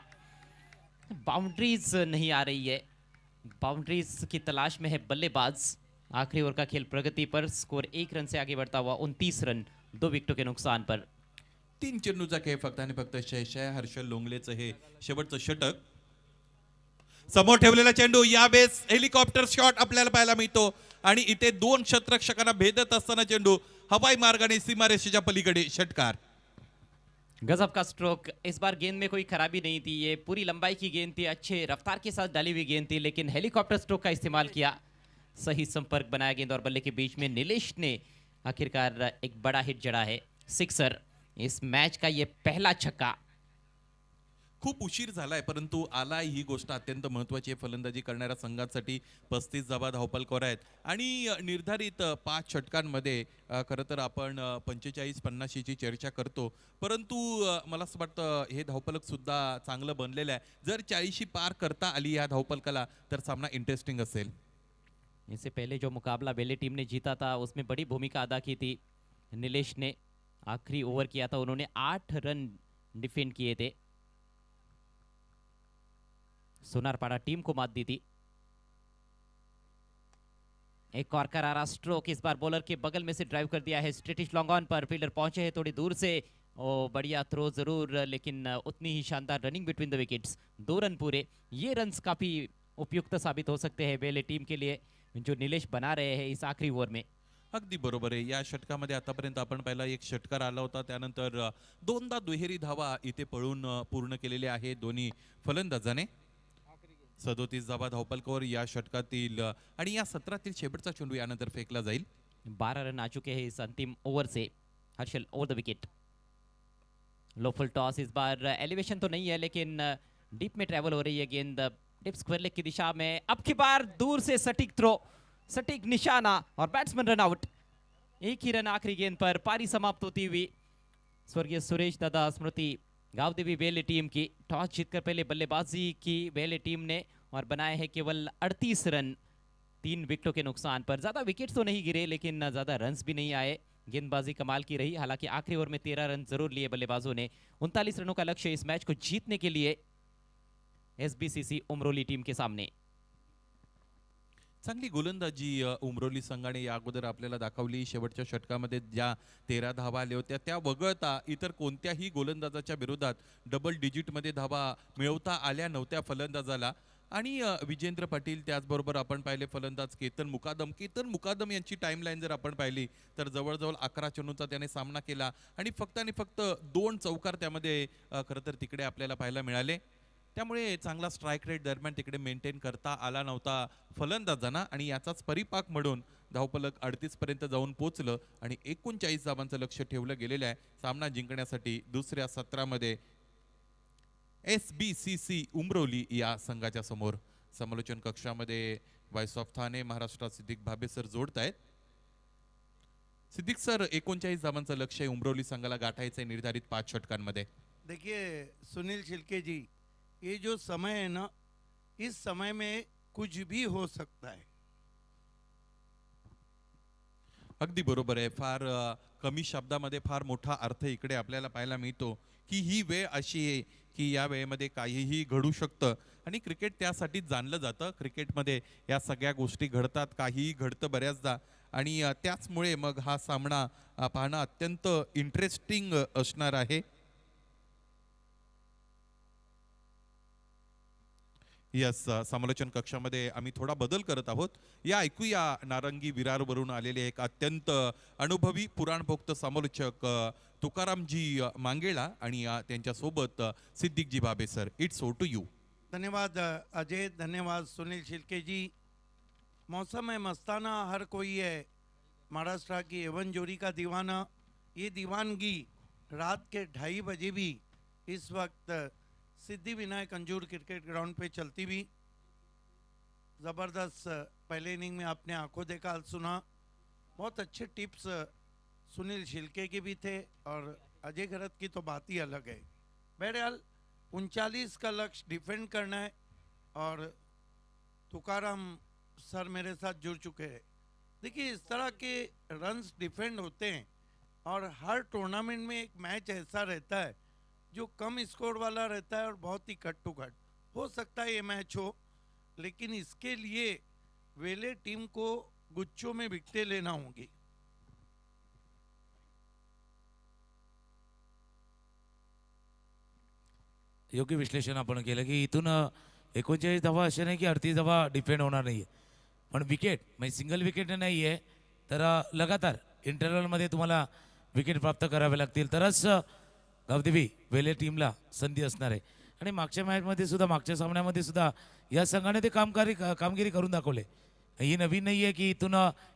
बाउंड्रीज नहीं आ रही है, बाउंड्रीज की तलाश में है बल्लेबाज। आखिरी ओवर का खेल प्रगति पर, स्कोर 1 रन से आगे बढ़ता हुआ 29 रन 2 विकेटों के नुकसान पर। 3 चेंडूचा खेळ फक्त आणि फक्त शय हर्षल लोंगलेचं हे शेवटचं षटक. समोर ठेवलेला चेंडू, यावेळेस हेलिकॉप्टर शॉट आपल्याला पाहायला मिळतो आणि इथे 2 क्षेत्ररक्षकांना भेदत असताना चेंडू हवाई मार्गाने सीमारेषेच्या पलीकडे षटकार. गजब का स्ट्रोक, इस बार गेंद में कोई खराबी नहीं थी, ये पूरी लंबाई की गेंद थी, अच्छे रफ्तार के साथ डाली हुई गेंद थी, लेकिन हेलीकॉप्टर स्ट्रोक का इस्तेमाल किया, सही संपर्क बनाया गेंद और बल्ले के बीच में। निलेश ने आखिरकार एक बड़ा हिट जड़ा है, सिक्सर, इस मैच का ये पहला छक्का। खूप उशीर झालाय परंतु आला, ही गोष्ट अत्यंत महत्त्वाची आहे. फलंदाजी करणाऱ्या संघासाठी 35 धावा धावपलकर आहेत आणि निर्धारित 5 षटकांमध्ये खरं तर आपण 45-50 ची चर्चा करतो, परंतु मला असं वाटतं हे धावपलक सुद्धा चांगलं बनलेलं आहे. जर 40 पार करता आली या धावपलकाला तर सामना इंटरेस्टिंग असेल. इससे पहले जो मुकाबला बेले टीम ने जीता था उसमें बड़ी भूमिका अदा की थी निलेश ने, आखिरी ओवर किया था उन्होंने, 8 रन डिफेंड किए थे, सोनारपाड़ा टीम को मात दी थी। एक और करारा स्ट्रोक, इस बार बॉलर के बगल में से ड्राइव कर दिया है, स्ट्रेटिश लॉन्ग ऑन पर, फील्डर पहुंचे हैं थोड़ी दूर से, ओ बढ़िया थ्रो जरूर, लेकिन उतनी ही शानदार running between the wickets, 2 run पूरे। ये रन्स काफी उपयुक्त साबित हो सकते हैं बेले टीम के लिए जो निलेश बना रहे हैं इस आखिरी ओवर में। अगदी बरोबर आहे. या षटकामध्ये आतापर्यंत आपण पहिला एक षटकार आला होता, त्यानंतर 2दा दुहेरी धावा इथे पळून पूर्ण केलेले आहे दोन्ही फलंदाजाने. 37 धावा धावपलकावर या षटकातील आणि या सत्रातील शेवटचा चेंडू यानंतर फेकला जाईल. 12 रन आ चुके हैं इस अंतिम ओवर से। Harshal over the wicket, low full toss, इस बार एलिवेशन तो नहीं है लेकिन डीप में ट्रेवल हो रही है गेंद, डिप स्क्वायर लेग की दिशा में, अब की बार दूर से सटीक थ्रो, सटीक निशाना और बैट्समैन रन आउट। एक ही रन आखिरी गेंद पर, पारी समाप्त होती हुई। स्वर्गीय सुरेश दादा स्मृति गावदेवी बेले टीम की, टॉस जीतकर पहले बल्लेबाजी की बेले टीम ने और बनाए हैं केवल 38 रन 3 विकेटों के नुकसान पर। ज्यादा विकेट्स तो नहीं गिरे लेकिन ज्यादा रन्स भी नहीं आए, गेंदबाजी कमाल की रही। हालांकि आखिरी ओवर में 13 रन जरूर लिए बल्लेबाजों ने। 39 रनों का लक्ष्य इस मैच को जीतने के लिए एसबीसीसी उमरोली टीम के सामने। चांगली गोलंदाजी उमरोली संघाने या अगोदर आपल्याला दाखवली. शेवटच्या षटकामध्ये ज्या 13 धावा आल्या होत्या त्या वगळता इतर कोणत्याही गोलंदाजाच्या विरोधात डबल डिजिट मध्ये धावा मिळवता आल्या नव्हत्या फलंदाजाला. आणि विजेंद्र पाटील त्याचबरोबर आपण पाहिले फलंदाज केतन मुकादम यांची टाइमलाईन जर आपण पाहिली तर जवळजवळ 11 चेंडूंचा त्याने सामना केला आणि फक्त 2 चौकार त्यामध्ये खरं तर तिकडे आपल्याला पाहायला मिळाले. त्यामुळे चांगला स्ट्राईक रेट दरम्यान तिकडे मेंटेन करता आला नव्हता फलंदाजांना आणि याचाच परिपाक म्हणून धावफलक 38 पर्यंत जाऊन पोहोचलं आणि 39 धावांचं लक्ष ठेवलं गेलेलं आहे सामना जिंकण्यासाठी दुसऱ्या सत्रामध्ये SBCC उमरोली या संघाच्या समोर. समालोचन कक्षामध्ये व्हाईस ऑफ ठाणे महाराष्ट्रात सिद्दीक भाबे सर जोडतायत. सिद्दीक सर 39 धावांचं लक्ष आहे उमरोली संघाला गाठायचं आहे निर्धारित 5 षटकांमध्ये. देखिए सुनील छिलके जी, ये जो समय है ना, इस समय में कुछ भी हो सकता है. अगदी बरोबर आहे. फार कमी शब्दामध्ये फार मोठा अर्थ इकडे आपल्याला पाहायला मिळतो की ही वेळ अशी आहे की या वेळेमध्ये काहीही घडू शकतं आणि क्रिकेट त्यासाठी जाणलं जातं. क्रिकेटमध्ये या सगळ्या गोष्टी घडतात, काहीही घडतं बऱ्याचदा आणि त्याचमुळे मग हा सामना पाहणं अत्यंत इंटरेस्टिंग असणार आहे. यस, समालोचन कक्षामध्ये आम्ही थोडा बदल करत आहोत. या ऐकूया नारंगी विरारवरून आलेले एक अत्यंत अनुभवी पुराणभोक्त समालोचक तुकारामजी मांगेळा आणि त्यांच्यासोबत Siddiq ji Bhabe sir. It's over to you. धन्यवाद अजय, धन्यवाद सुनील छिलके जी. मौसम है मस्ताना, हर कोई है महाराष्ट्र की एवन जोड़ी का दीवाना. ये दीवानगी रात के 2:30 बजे भी इस वक्त सिद्धि विनायक अंजूर क्रिकेट ग्राउंड पे चलती भी. ज़बरदस्त पहले इनिंग में आपने आंखों देखा सुना. बहुत अच्छे टिप्स सुनील छिलके के भी थे और अजय गरत की तो बात ही अलग है. बहरहाल 39 का लक्ष्य डिफेंड करना है और तुकाराम सर मेरे साथ जुड़ चुके हैं. देखिए इस तरह के रन्स डिफेंड होते हैं और हर टूर्नामेंट में एक मैच ऐसा रहता है जो कम स्कोर वाला रहता है और बहुत ही कट टू कट. हो सकता है ये मैच हो, लेकिन इसके लिए वेले टीम को गुच्छों में विकेटें लेना होंगी. योग्य विश्लेषण आपण केलं की इथून 39 धावा असे नाही की 38 धावा डिफेंड होणार नाहीये, पण विकेट म्हणजे सिंगल विकेट नाही आहे तर लगातार इंटरव्हलमध्ये तुम्हाला विकेट प्राप्त करावे लागतील तरच गावदेवी वेले टीमला संधी असणार आहे. आणि मागच्या मॅचमध्ये सुद्धा मागच्या सामन्यामध्ये सुद्धा या संघाने ते कामगिरी करून दाखवले. ही नवीन नाही आहे की इथून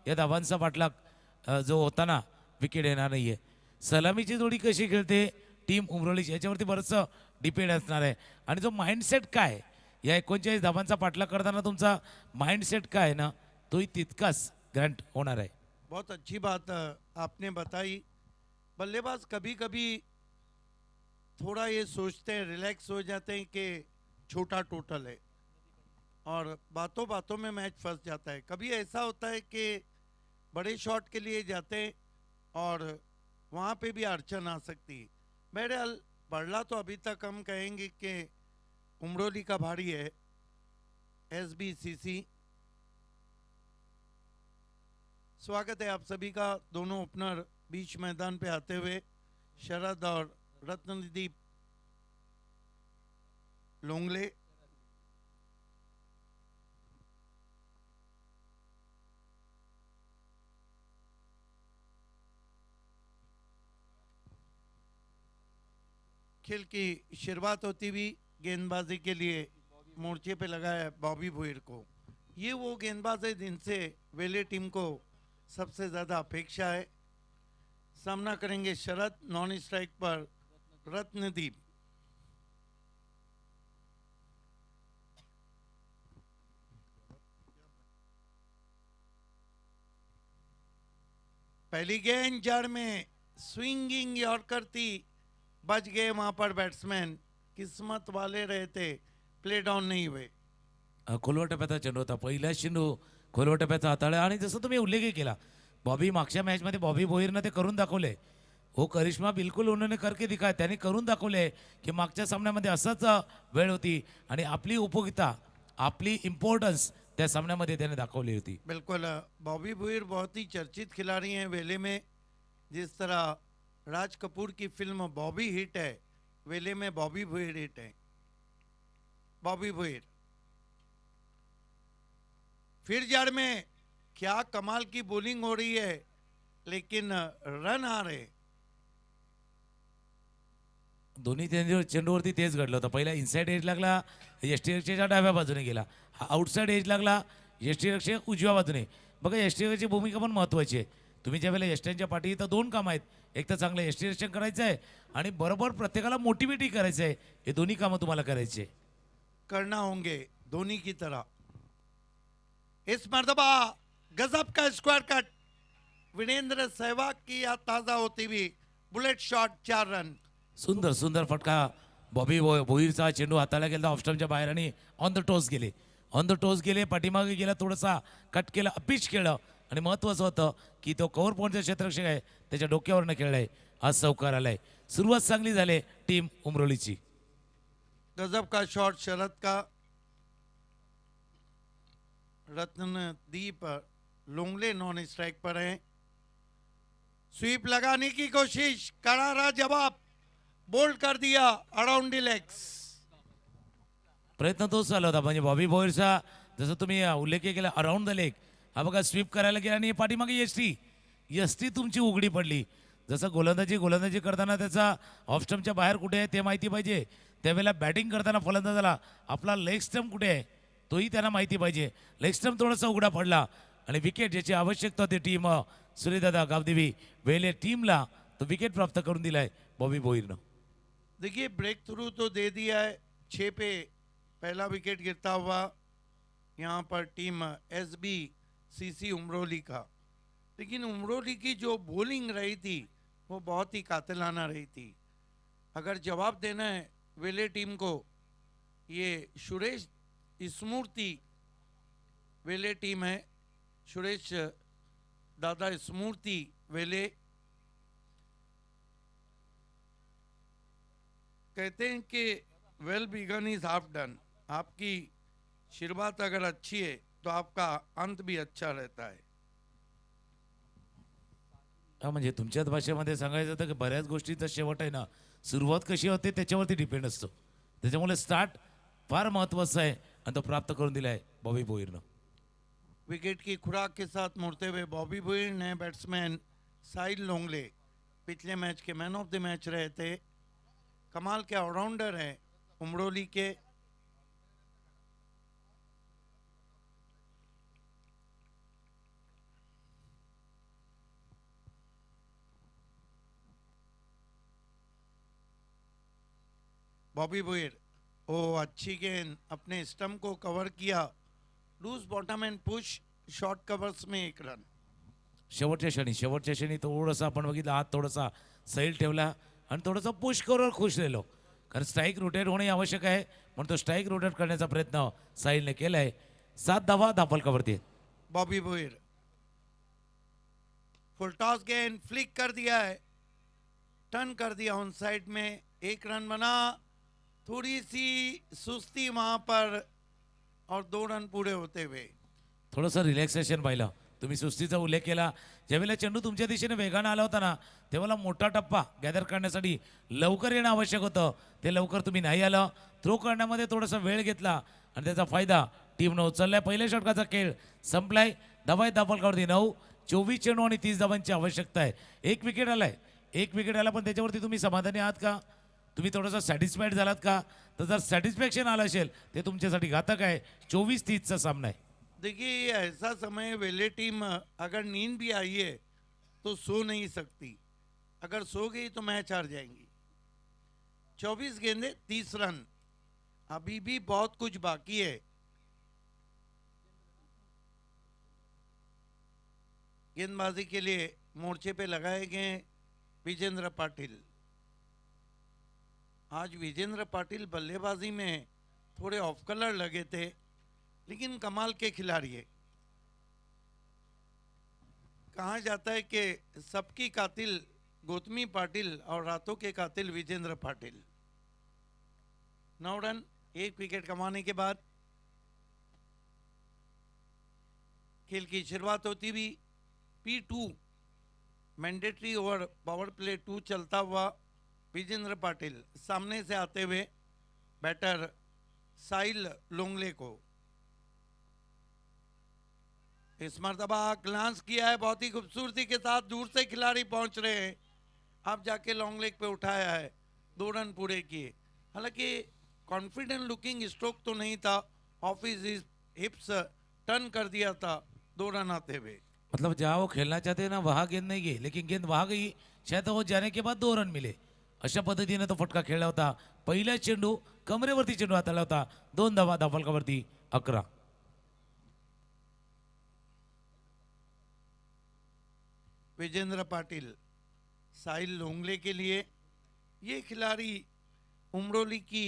या धावांचा पाठलाग जो होताना विकेट येणार नाही आहे. सलामीची जोडी कशी खेळते टीम उमरोलीची याच्यावरती बरंचसं डिपेंड असणार आहे. आणि जो माइंडसेट काय या 39 धावांचा पाठलाग करताना तुमचा माइंडसेट काय आहे ना तोही तितकाच ग्रँट होणार आहे. बहुत अच्छी बात आपने बताई. बल्लेबाज कभी कभी थोड़ा ये सोचते हैं, रिलैक्स हो जाते हैं कि छोटा टोटल है और बातों बातों में मैच फंस जाता है. कभी ऐसा होता है कि बड़े शॉट के लिए जाते हैं और वहाँ पे भी अड़चन आ सकती है. बहरहाल बड़ला तो अभी तक हम कहेंगे कि उमरोली का भारी है. SBCC स्वागत है आप सभी का. दोनों ओपनर बीच मैदान पे आते हुए शरद और रत्नदीप लोंगले. खेल की शुरुआत होती हुई गेंदबाजी के लिए मोर्चे पे लगाया बॉबी भुईर को. ये वो गेंदबाज है जिनसे वेले टीम को सबसे ज़्यादा अपेक्षा है. सामना करेंगे शरद. नॉन स्ट्राइक पर रत्नदीप. पहली गेंद जड़ में स्विंगिंग यॉर्कर थी, बच गए वहां पर बैट्समैन. किस्मत वाले रहे थे, प्ले डाउन नहीं हुए. खोलवा टप्प्याचा चेंडू होता. पहिला चेंडू खोलवा टप्प्याचा हाताळला आणि जसं तुम्ही उल्लेखही केला बॉबी मागच्या मॅचमध्ये बॉबी भोईरनं ते करून दाखवले. हो करिश्मा बिलकुल उन्होंने करके दिखाया. त्यांनी करून दाखवले की मागच्या सामन्यामध्ये असंच वेळ होती आणि आपली उपयोगिता आपली इम्पॉर्टन्स त्या सामन्यामध्ये त्याने दाखवली होती. बिल्कुल. बॉबी भुईर बहुत ही चर्चित खिलाड़ी हैं वेले में. जिस तरह राज कपूर की फिल्म बॉबी हिट है, वेले में बॉबी भुईर हिट है. बॉबी भुईर फिर जड़ में क्या कमाल की बॉलिंग हो रही है, लेकिन रन आ रहे. दोन्ही चेंडूवरती तेच घडलं होतं. पहिला इनसाइड एज लागला, यष्टीरक्षकाच्या डाव्या बाजूने गेला. हा आउटसाइड एज लागला, यष्टीरक्षक उजव्या बाजूने. बघा यष्टीरक्षकाची भूमिका पण महत्त्वाची आहे. तुम्ही ज्या वेळेला यष्ट्यांच्या पाठी तर दोन कामं आहेत. एक तर चांगलं यष्टीरक्षण करायचं आहे आणि बरोबर प्रत्येकाला मोटिवेटही करायचं आहे. हे दोन्ही कामं तुम्हाला करायचे करना होंगे धोनी की तरह. इस मर्तबा गजब का स्क्वायर कट, वीरेंद्र सहवाग की याद ताजा होती हुई बुलेट शॉट 4 रन. सुंदर सुंदर फटका. बॉबी भोईरचा चेंडू हाताला गेला ऑफस्टम्पच्या बाहेर आणि ऑन द टोस गेले. ऑन द टोस गेले, पाठीमागे गेला, थोडासा कट केला, अपिच केलं आणि महत्त्वाचं होतं की तो कव्हर पॉईंटचा क्षेत्ररक्षक आहे त्याच्या डोक्यावरनं खेळलाय. आज चौकार आलाय. सुरुवात चांगली झाली टीम उमरोलीची. गजब का शॉट शरद का. रत्नदीप लोंगले नॉन स्ट्राइक पर है. स्वीप लगाने की कोशिश, करारा जवाब, बोल्ड कर दिया अराउंड द लेग्स. प्रयत्न तोच चालू होता. म्हणजे बॉबी भोईरचा जसं तुम्ही उल्लेख केला अराउंड द लेग, हा बघा स्वीप करायला गेला आणि पाठीमागे यष्टी तुमची उघडी पडली. जसं गोलंदाजी करताना त्याचा ऑफस्टम्पच्या बाहेर कुठे आहे ते माहिती पाहिजे. त्यावेळेला बॅटिंग करताना फलंदाजाला आपला लेग स्टंप कुठे आहे तोही त्यांना माहिती पाहिजे. लेग स्टंप थोडासा उघडा पडला आणि विकेट ज्याची आवश्यकता होती टीम सूर्यदादा गावदेवी वेले टीमला तो विकेट प्राप्त करून दिलाय बॉबी भोईरनं. देखिए ब्रेक थ्रू तो दे दिया है. 6 पे पहला विकेट गिरता हुआ यहाँ पर टीम SBCC उमरोली का. लेकिन उमरोली की जो बॉलिंग रही थी वो बहुत ही कातिलाना रही थी. अगर जवाब देना है वेले टीम को, ये सुरेश स्मूर्ति वेले टीम है. सुरेश दादा स्मूर्ति वेले कहते हैं कि well begun is half done. आपकी शुरुआत अगर अच्छी है तो आपका अंत भी अच्छा रहता है. हा म्हणजे तुमच्याच भाषेमध्ये सांगायचं तर की बऱ्याच गोष्टीचा शेवट आहे ना सुरुवात कशी होते त्याच्यावरती डिपेंड असतो. त्याच्यामुळे स्टार्ट फार महत्त्वाचं आहे आणि तो प्राप्त करून दिलाय बॉबी भोईरनं. विकेट की खुराक के साथ मुड़ते हुए बॉबी भोईर ने बैट्समैन साहिल लोंगले पिछले मैच के मैन ऑफ द मैच रहे थे. कमाल के ऑलराउंडर हैं उमरोली के. बॉबी भोईर, ओ अच्छी गेंद, अपने स्टंप को कवर किया. Loose bottom end push, short covers में 1 रन. शेवटच्या क्षणी थोडंसं आपण बघितलं हात थोडासा सैल ठेवला आणि थोडंसं पुश करून खुश राहिलो. कारण स्ट्राईक रोटेट होणे आवश्यक आहे म्हणून तो स्ट्राईक रोटेट करण्याचा प्रयत्न साहिलने केलाय. 7 धावा धापलकावरती. बॉबी भोईर फुल टॉस गेंद फ्लिक कर दिया है, टर्न कर दिया ऑन साइड में. 1 रन बना. थोड़ी सी सुस्ती वहां पर और 2 रन पूरे होते हुए. थोडंसं रिलॅक्सेशन पाहिलं. तुम्ही सुस्तीचा उल्लेख केला. ज्यावेळेला चेंडू तुमच्या दिशेने वेगानं आला होता ना तेव्हा मोठा टप्पा गॅदर करण्यासाठी लवकर येणं आवश्यक होतं. ते लवकर तुम्ही नाही आलं. थ्रो करण्यामध्ये थोडासा वेळ घेतला आणि त्याचा फायदा टीमनं उचललाय. पहिल्या षटकाचा खेळ संपलाय. धावा आहेत धापलकावरती 9. 24 चेंडू आणि 30 धावांची आवश्यकता आहे. 1 विकेट आला पण त्याच्यावरती तुम्ही समाधानी आहात का? तुम्ही थोडासा सॅटिस्फाईड झालात का? तर जर सॅटिस्फॅक्शन आलं असेल ते तुमच्यासाठी घातक आहे. 24-30चा सामना आहे. देखिए ऐसा समय वेले टीम अगर नींद भी आई है तो सो नहीं सकती. अगर सो गई तो मैच हार जाएंगी. 24 गेंदे 30 रन. अभी भी बहुत कुछ बाकी है. गेंदबाजी के लिए मोर्चे पे लगाए गए विजेंद्र पाटिल. आज विजेंद्र पाटिल बल्लेबाजी में थोड़े ऑफ कलर लगे थे, लेकिन कमाल के खिलाड़ी है. कहा जाता है कि सबकी कातिल गौतमी पाटिल और रातों के कातिल विजेंद्र पाटिल. 9 रन 1 विकेट कमाने के बाद खेल की शुरुआत होती हुई P2 mandatory over power play 2 चलता हुआ. विजेंद्र पाटिल सामने से आते हुए बैटर साहिल लोंगले को इस मरतबा ग्लांस किया है, बहुत ही खूबसूरती के साथ दूर से खिलाड़ी पहुंच रहे हैं। अब जाके लॉन्ग लेग पे उठाया है, 2 रन पूरे किए। हालांकि कॉन्फिडेंट लुकिंग स्ट्रोक तो नहीं था, ऑफ हिज हिप्स टर्न कर दिया था 2 रन आते हुए। मतलब जहाँ वो खेलना चाहते हैं ना वहाँ गेंद नहीं गई, लेकिन गेंद वहाँ गई, शायद वो जाने के बाद 2 रन मिले. अशा पद्धतीने तो फटका खेळला होता. पहिला चेंडू कमरेवरती चेंडू हाताळला होता. 2 धावा धावफलकावरती 11. विजेंद्र पाटिल, साहिल लोंगले के लिए ये खिलाड़ी उमरोली की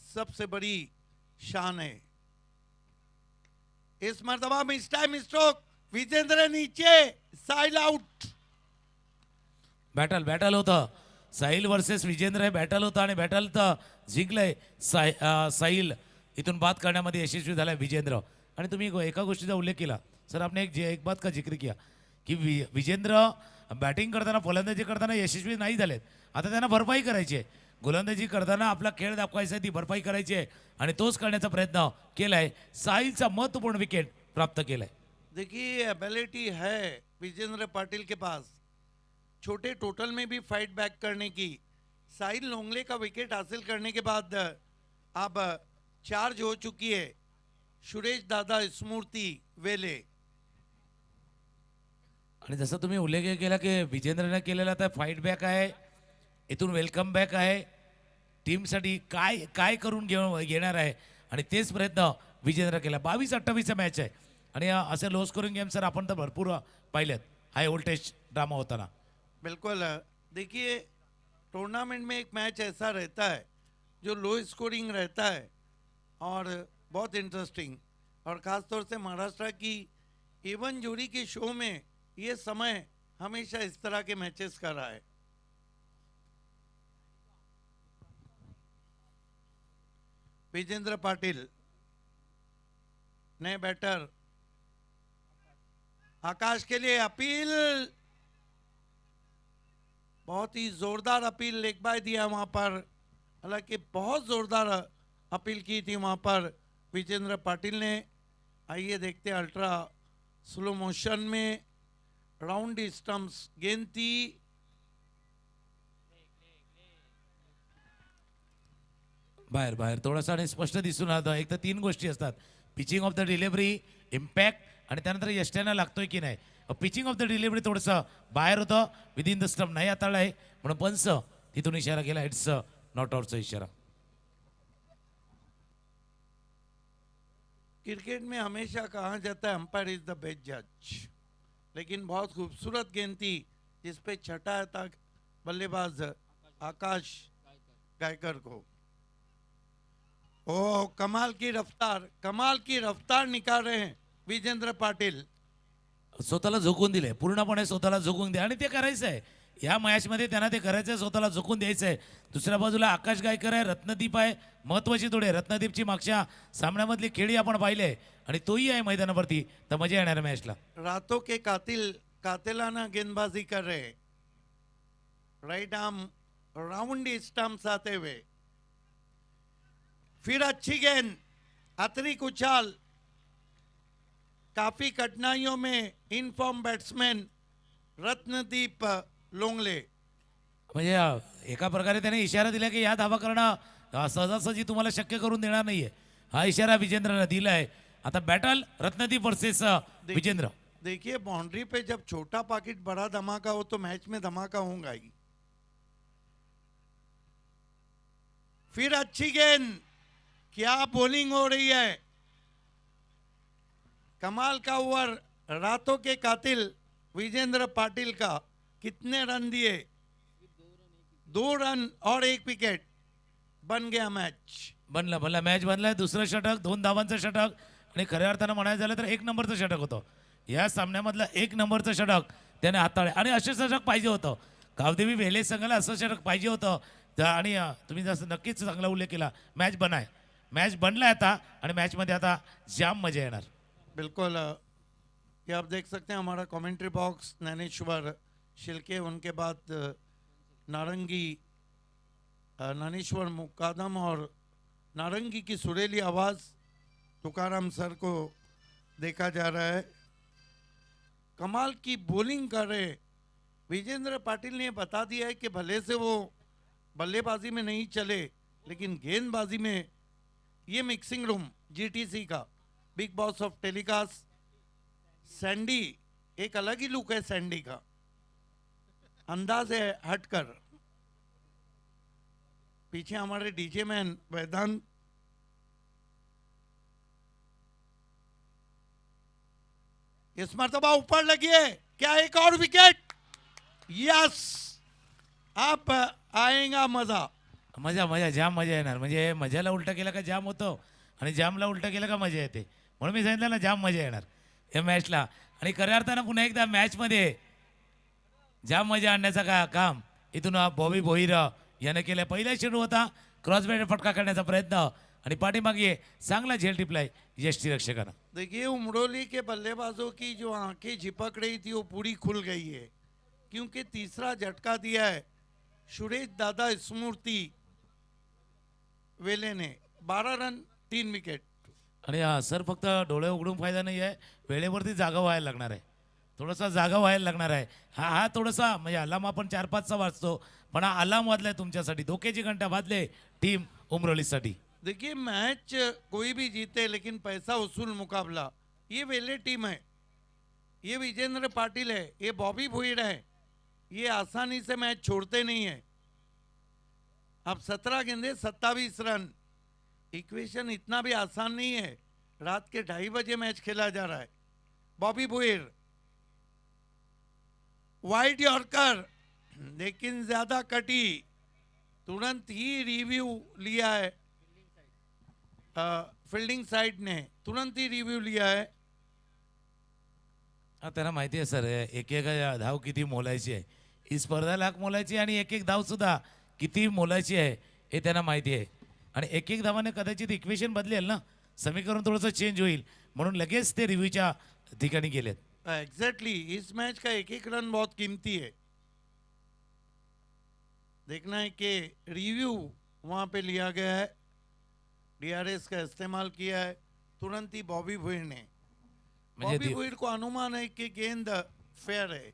सबसे बड़ी शान है। इस मर्तबा में इस टाइम स्ट्रोक, विजेंद्र नीचे, साहिल आउट। बॅटल होतं. साहिल वर्सेस विजेंद्र हे बॅटल होतं आणि बॅटल तर जिंकलंय साहिल. इथून बात करण्यामध्ये यशस्वी झालाय विजेंद्र. आणि तुम्ही एका गोष्टीचा उल्लेख केला सर, आपने एक बात का जिक्र किया की विजेंद्र बॅटिंग करताना फलंदाजी करताना यशस्वी नाही झालेत. आता त्यांना भरपाई करायची आहे. गोलंदाजी करताना आपला खेळ दाखवायचा आहे, ती भरपाई करायची आहे आणि तोच करण्याचा प्रयत्न केलाय. साहिलचा महत्वपूर्ण विकेट प्राप्त केलाय. देखिए एबिलिटी है विजेंद्र पाटिल के पास, छोटे टोटल में भी फाइट बैक करने की। साहिल लोंगले का विकेट हासिल करने के बाद अब चार्ज हो चुकी है सुरेश दादा स्मृति वेले. आणि जसं तुम्ही उल्लेख केला की विजेंद्रने केलेला आता फाईट बॅक आहे, इथून वेलकम बॅक आहे, टीमसाठी काय काय करून घेणार आहे आणि तेच प्रयत्न विजेंद्र केला. 22-28 मॅच आहे आणि असे लो स्कोरिंग गेम सर आपण तर भरपूर पाहिलेत हाय वोल्टेज ड्रामा होताना. बिल्कुल, देखिए टूर्नामेंट में एक मैच ऐसा रहता है जो लो स्कोरिंग रहता है और बहुत इंटरेस्टिंग, और ख़ास तौर से महाराष्ट्र की इवन जोड़ी के शो में ये समय हमेशा इस तरह के मैचेस का रहा है. विजेंद्र पाटिल, नए बैटर आकाश के लिए अपील, बहुत ही जोरदार अपील लेग बाय दिया वहां पर. हालांकि बहुत जोरदार अपील की थी वहां पर विजेंद्र पाटिल ने. आइए देखते हैं अल्ट्रा स्लो मोशन में राउंड स्टंप्स गेंद थी. बाहेर बाहेर थोडासा आणि स्पष्ट दिसून आलं. एक तर 3 गोष्टी असतात, pitching of the delivery, impact आणि त्यानंतर यष्ट्यानं लागतोय की नाही. पिचिंग ऑफ द डिलिव्हरी थोडंसं बाहेर होतं, विदिन द स्टंप नाही हाताळलंय म्हणून पंच तिथून इशारा केला, इट्स नॉट आउटचा इशारा. क्रिकेट में हमेशा कहा जाता है अंपायर इज द बेस्ट जज, लेकिन बहुत खूबसूरत गेंद थी जिसपे छटा था बल्लेबाज आकाश गायकर को. ओ कमाल की रफ्तार निकाल रहे हैं विजेंद्र पाटिल. स्वतःला झोकून दिले, पूर्णपणे स्वतःला झोकून द्या आणि ते करायचं आहे. या मॅचमध्ये त्यांना ते करायचं आहे, स्वतःला झोकून द्यायचं आहे. दुसऱ्या बाजूला आकाश गायकर आहे, रत्नदीप आहे, महत्वाची थोडे रत्नदीपची मागच्या सामन्यामधली खेळी आपण पाहिली आहे आणि तोही आहे मैदानावरती, तर मजा येणार आहे मॅचला. रातों के कातिलाना गेंदबाजी कर रहे, राइट आर्म राउंड स्टंप्स आते हुए. फिर अच्छी गेंद, अतिरिक्त उछाल, काफी कठिनाइयों में इनफॉर्म बैट्समैन रत्नदीप लोंगले. म्हणजे एका प्रकारे त्याने इशारा दिला की या धावा करणं सहजासहजी तुम्हाला शक्य करून देणार नाहीये. हा इशारा विजेंद्रने दिलाय. आता बॅटल रत्नदीप वर्सेस विजेंद्र. देखिए बाउंड्री पे जब छोटा पॉकेट बड़ा धमाका हो तो मैच में धमाका होगा ही. फिर अच्छी गेंद, क्या बॉलिंग हो रही है, कमाल का ओवर रातों के कातिल विजेंद्र पाटिल का. कितने रन दिए, 2 रन और 1 विकेट, बन गया मॅच. बनला मॅच बनलाय. दुसरं षटक, 2 धावांचं षटक आणि खऱ्या अर्थानं म्हणायचं झालं तर 1 नंबरचं षटक होतं. या सामन्यामधलं 1 नंबरचं षटक त्याने हाताळले आणि असे षटक पाहिजे होतं. गावदेवी वेले संघाला असं षटक पाहिजे होतं. आणि तुम्ही जसं नक्कीच चांगला उल्लेख केला, मॅच बनाय, मॅच बनलाय आता आणि मॅचमध्ये आता जाम मजा येणार. बिल्कुल, ये आप देख सकते हैं हमारा कमेंट्री बॉक्स, ज्ञानेश्वर शिल्के, उनके बाद ज्ञानेश्वर मुकादम और नारंगी की सुरीली आवाज़ तुकाराम सर को देखा जा रहा है. कमाल की बॉलिंग कर रहे हैं। विजेंद्र पाटिल ने बता दिया है कि भले से वो बल्लेबाजी में नहीं चले, लेकिन गेंदबाजी में ये मिक्सिंग रूम जीटीसी का big boss of telecast Sandy, एक अलग ही लुक है सैंडी का, अंदाज है हटकर। पीछे हमारे डीजे मैन वेदांत, इस मर्तबा ऊपर लगी है क्या, एक और विकेट, यस, आप आएगा मजा। मजा मजा जाम मजा येणार, म्हणजे मजाला उलटा केला का जाम होतो आणि जामला उलटा केला का मजा येते. म्हणून मी सांगितलं ना जाम मजा येणार या मॅचला. आणि खऱ्या अर्थानं पुन्हा एकदा मॅचमध्ये जाम मजा आणण्याचा काम इथून बॉबी भोईर यानं केलं. पहिला चेंडू होता, क्रॉस बॅट फटका करण्याचा प्रयत्न आणि पाठीमागे चांगला झेल टिपलाय यष्टीरक्षकानं. देखिए उमरोली के बल्लेबाजों की जो आंखें झिपक रही थी वो पूरी खुल गई है, क्योंकि तीसरा झटका दिया है सुरेश दादा स्मृति वेले ने, 12 रन 3 विकेट. आणि सर फक्त डोळे उघडून फायदा नाही आहे, वेळेवरती जागा व्हायला लागणार आहे, थोडासा जागा व्हायला लागणार आहे. हा थोडासा म्हणजे अलार्म आपण 4-5चा वाजतो, पण हा अलार्म वाजलाय तुमच्यासाठी, धोक्याची घंटा वाजले टीम उमरोलीसाठी. देखिए मैच कोई भी जीते, लेकिन पैसा वसूल मुकाबला, ये वेले टीम है, ये विजेंद्र पाटिल है, ये बॉबी भुईर है, ये आसानी से मैच छोड़ते नहीं है. अब 17 गेंदे 27 रन, इक्वेशन इतना भी आसान नहीं है. रात के 2:30 बजे मैच खेला जा रहा है. बॉबी भुईर वाइड यॉर्कर, लेकिन ज्यादा कटी, तुरंत ही रिव्यू लिया है फील्डिंग साइड ने, तुरंत ही रिव्यू लिया है. त्यांना माहिती आहे सर, एक एक धाव किती मोलायची आहे, ही स्पर्धा लाख मोलायची आणि एक एक धाव सुद्धा किती मोलायची आहे हे त्यांना माहिती आहे. आणि एक एक धावाने कदाचित इक्वेशन बदलेल ना, समीकरण थोडंसं चेंज होईल, म्हणून लगेच ते रिव्ह्यूच्या ठिकाणी गेलेत. एग्जैक्टली इस मैच का एक एक रन बहुत कीमती है. देखना है कि रिव्यू वहां पे लिया गया है, डीआरएस का इस्तेमाल किया है तुरंत ही बॉबी भुईर ने. बॉबी भुईर को अनुमान है कि गेंद फेयर है.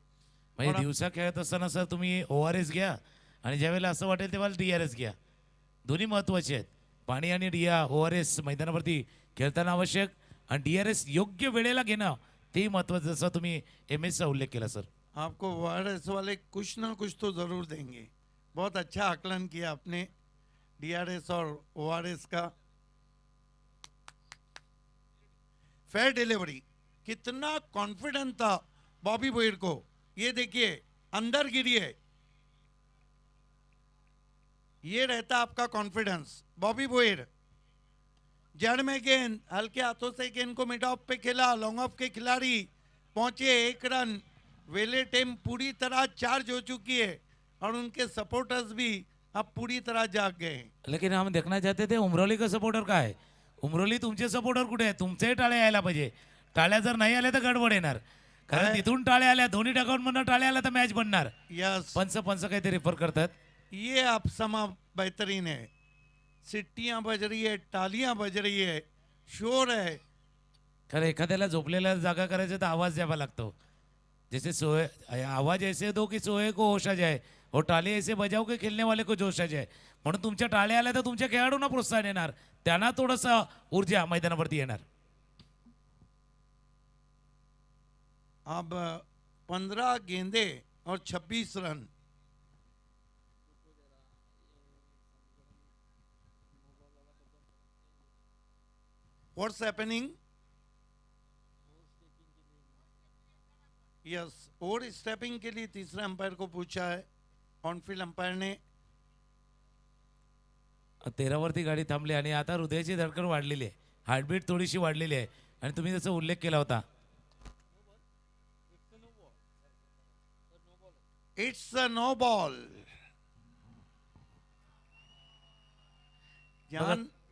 म्हणजे दिवसा खेळत असताना सर तुम्ही ORS घ्या आणि ज्यावेळेला असं वाटेल तेव्हा DRS घ्या, दोन्ही महत्त्वाचे आहेत. पाणी आणि ORS मैदानावरती खेळताना आवश्यक, आणि DRS योग्य वेळेला घेणं तेही महत्त्वाचं, जसं तुम्ही MS चा उल्लेख केला सर. आपको ORS वाले कुछ ना कुछ तो जरूर देंगे. बहुत अच्छा आकलन किया आपने DRS और ORS का. फेयर डिलीवरी, कितना कॉन्फिडेंट था बॉबी भुईर को, ये देखिए अंदर गिरी है, ये रहता आपका कॉन्फिडेंस. बॉबी भुईर जड़ में गेंद, हल्के हाथों से गेंद को मिड ऑफ पे खेला, लॉन्ग ऑफ के खिलाड़ी पहुंचे, 1 रन. वेले टीम पूरी तरह चार्ज हो चुकी है और उनके सपोर्टर्स भी अब पूरी तरह जाग गए हैं. लेकिन हम देखना चाहते थे उमरोली का सपोर्टर काय आहे, उमरोली तुमचे सपोर्टर कुठे आहे, तुमचेही टाळ्या यायला पाहिजे. टाळ्या जर नाही आल्या तर गडबड येणार, कारण तिथून टाळ्या आल्या, दोन्ही डगआउट मधून टाळ्या आल्या तर मॅच बनणार. यस, पंच काहीतरी रेफर करतात. ये आप समा बेहतरीन है, सिट्टियां बज रही है, तालियां बज रही है, शोर है. खरं एखाद्याला झोपलेला जागा करायचं तर आवाज द्यावा लागतो. जैसे सोए आवाज ऐसे दो की सोए को होश आ जाए, और टाळी ऐसे बजाव की खेळणे वाले को जोश आ जाए. म्हणून तुमच्या टाळ्या आल्या तर तुमच्या खेळाडूंना प्रोत्साहन येणार, त्यांना थोडंसं ऊर्जा मैदानावरती येणार. अब 15 गेंदे और 26 run. What's happening? Yes, over stepping के लिए तीसरे अंपायर को पूछा है ऑनफील्ड अंपायर ने. 13 वरती गाडी थांबली आणि आता हृदयाची धडकन वाढलेली आहे, हार्टबीट थोडीशी वाढलेली आहे. आणि तुम्ही जसं उल्लेख केला होता, इट्स अ नो बॉल.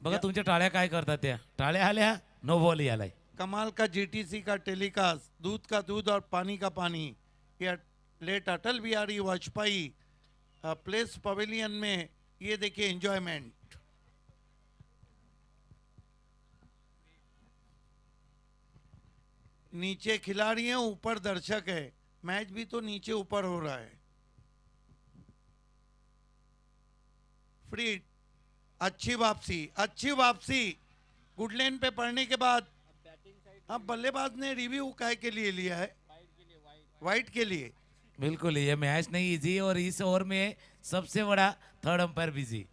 बघा तुमच्या टाळ्या काय करतात, त्या टाळ्या आल्या, नो बॉल आलाय. कमाल का जीटीसी का टेलीकास्ट, दूध का दूध और पानी का पानी. ये late Atal Bihari Vajpayee place pavilion में, ये देखिए एंजॉयमेंट. नीचे खिलाड़ी हैं, ऊपर दर्शक है। मैच भी तो नीचे ऊपर हो रहा है। फ्री, अच्छी वापसी, अच्छी वापसी। गुड लेन पे पड़ने के बाद अब बल्लेबाज ने रिव्यू काय के लिए लिया है? वाइट के लिए। बिल्कुल ये मैच नहीं इजी, और इस ओवर में सबसे बड़ा third umpire busy.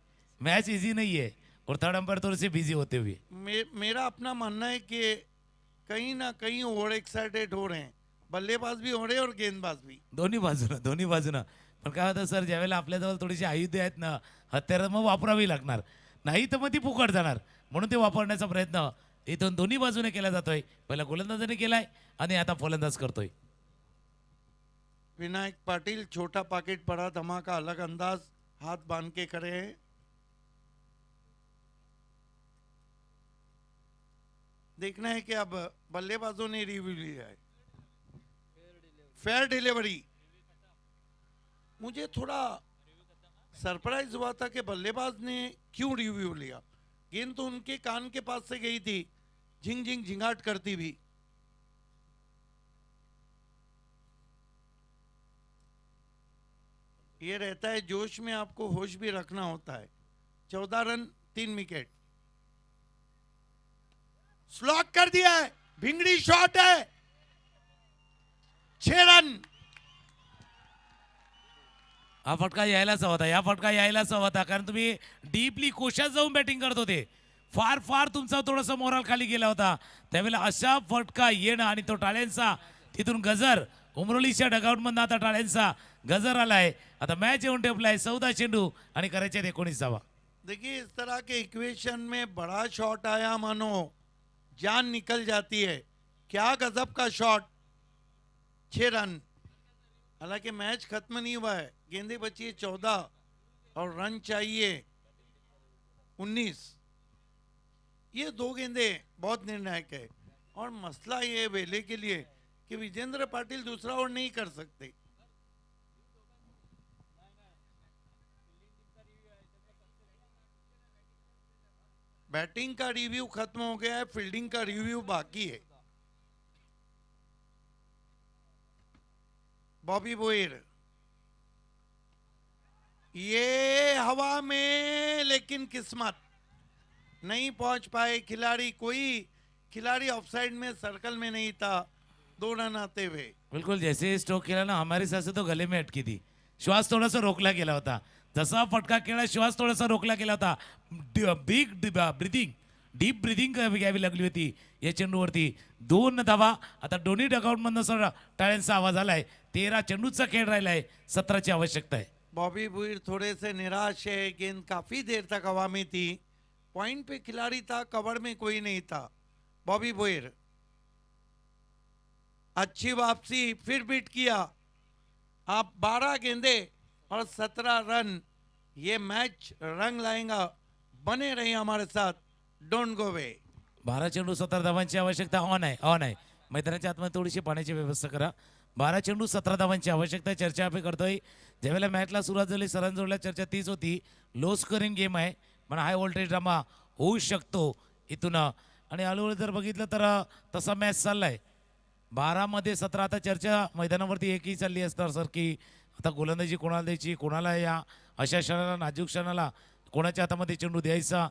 Match easy नहीं है और थर्ड अंपायर थोड़े से बिजी होते हुए। मेरा अपना मानना है कि कहीं ना कहीं ओवर एक्साइटेड हो रहे हैं, बल्लेबाज भी हो रहे हैं और गेंदबाज भी। दोन्ही बाजूनं पण काय होतं सर, ज्यावेळेला आपल्याजवळ थोडीशी आयुधे आहेत ना, हत्यारं मग वापरावी लागणार, नाही तर मग ती फुकट जाणार, म्हणून ते वापरण्याचा प्रयत्न इथून दोन्ही बाजूने केला जातोय। पहिला गोलंदाजाने केलाय आणि आता फलंदाज करतोय। विनायक पाटिल, छोटा पॉकेट पड़ा धमाका, अलग अंदाज, हाथ बांध के खड़े हैं। देखना है कि अब बल्लेबाजों ने रिव्यू लिया है। Fair delivery. मुझे थोड़ा सरप्राइज हुआ था कि बल्लेबाज ने क्यों रिव्यू लिया। गेंद तो उनके कान के पास से गई थी, झिंग झिंग झिंगाट करती हुई। ये रहता है जोश में, आपको होश भी रखना होता है। 14 रन 3 विकेट। स्लॉक कर दिया है, भिंगड़ी शॉट है, 6 रन। हा फटका यायलाच हवा होता, या फटका यायलाच हवा होता, कारण तुम्ही डीपली कोशात जाऊन बॅटिंग करत होते। फार फार तुमचा थोडासा मोराल खाली गेला होता, त्यावेळेला अशा फटका येणं आणि तो टाळ्यांचा तिथून गजर, उमरोलीच्या डगआउट मधून आता टाळ्यांचा गजर आलाय। आता मैच येऊन टेपलाय 14 चेंडू आणि करायचे 19 धावा। देखिए इस तरह के इक्वेशन में बड़ा शॉट आया मानो जान निकल जाती है। क्या गजब का शॉट, 6 रन। हालांकि मैच खत्म नहीं हुआ है, गेंदें बची है 14 और रन चाहिए 19। ये 2 गेंदें बहुत निर्णायक है, और मसला ये वेले के लिए कि विजेंद्र पाटिल दूसरा ओवर नहीं कर सकते। बैटिंग का रिव्यू खत्म हो गया है, फील्डिंग का रिव्यू बाकी है। बॉबी बोयर, ये हवा में, लेकिन किस्मत नहीं पहुंच पाए खिलाड़ी। कोई खिलाड़ी ऑफसाइड में सर्कल में नहीं था, 2 रन आते हुए। बिल्कुल जैसे स्ट्रोक केला ना, हमारी सासू तो गले में अटकी थी, श्वास थोडासा रोकला गेला होता। जसा फटका केला, श्वास थोडासा रोकला गेला होता। बिग ब्रिदिंग, डीप ब्रिदिंग घ्यावी लागली होती या चेंडूवरती। 2 धावा आता दोन्ही डगआउट मधनं सर टाळ्यांचा आवाज आलाय। 13 चेंडूचा खेळ राहिलाय, 17ची आवश्यकता है। बॉबी बुइर थोड़े से निराश है, गेंद काफी देर तक हवा में थी, पॉइंट पे खिलाड़ी था, कवर में कोई नहीं था। बॉबी बुइर, अच्छी वापसी, फिर बीट किया। आप 12 गेंदे और 17 रन, ये मैच रंग लाएगा। बने रहे हमारे साथ, डोंट गो वे। 12 चेंडू 17 धावांची आवश्यकता ऑन आहे। मैदानाच्या आतमध्ये थोडीशी पाण्याची व्यवस्था करा। 12 चेंडू 17 धावांची आवश्यकता। चर्चा आपण करतोय, ज्यावेळेला मॅचला सुरुवात झाली सरांजवळला चर्चा तीच होती, लो स्कोरिंग गेम आहे, पण हाय व्होल्टेज ड्रामा होऊ शकतो इथून। आणि हळूहळू जर बघितलं तर तसा मॅच चाललाय। 12 मध्ये 17 आता चर्चा मैदानावरती एकही चालली असणार सर, की आता गोलंदाजी कोणाला द्यायची, कोणाला या अशा क्षणाला, नाजूक क्षणाला कोणाच्या हातामध्ये चेंडू द्यायचा,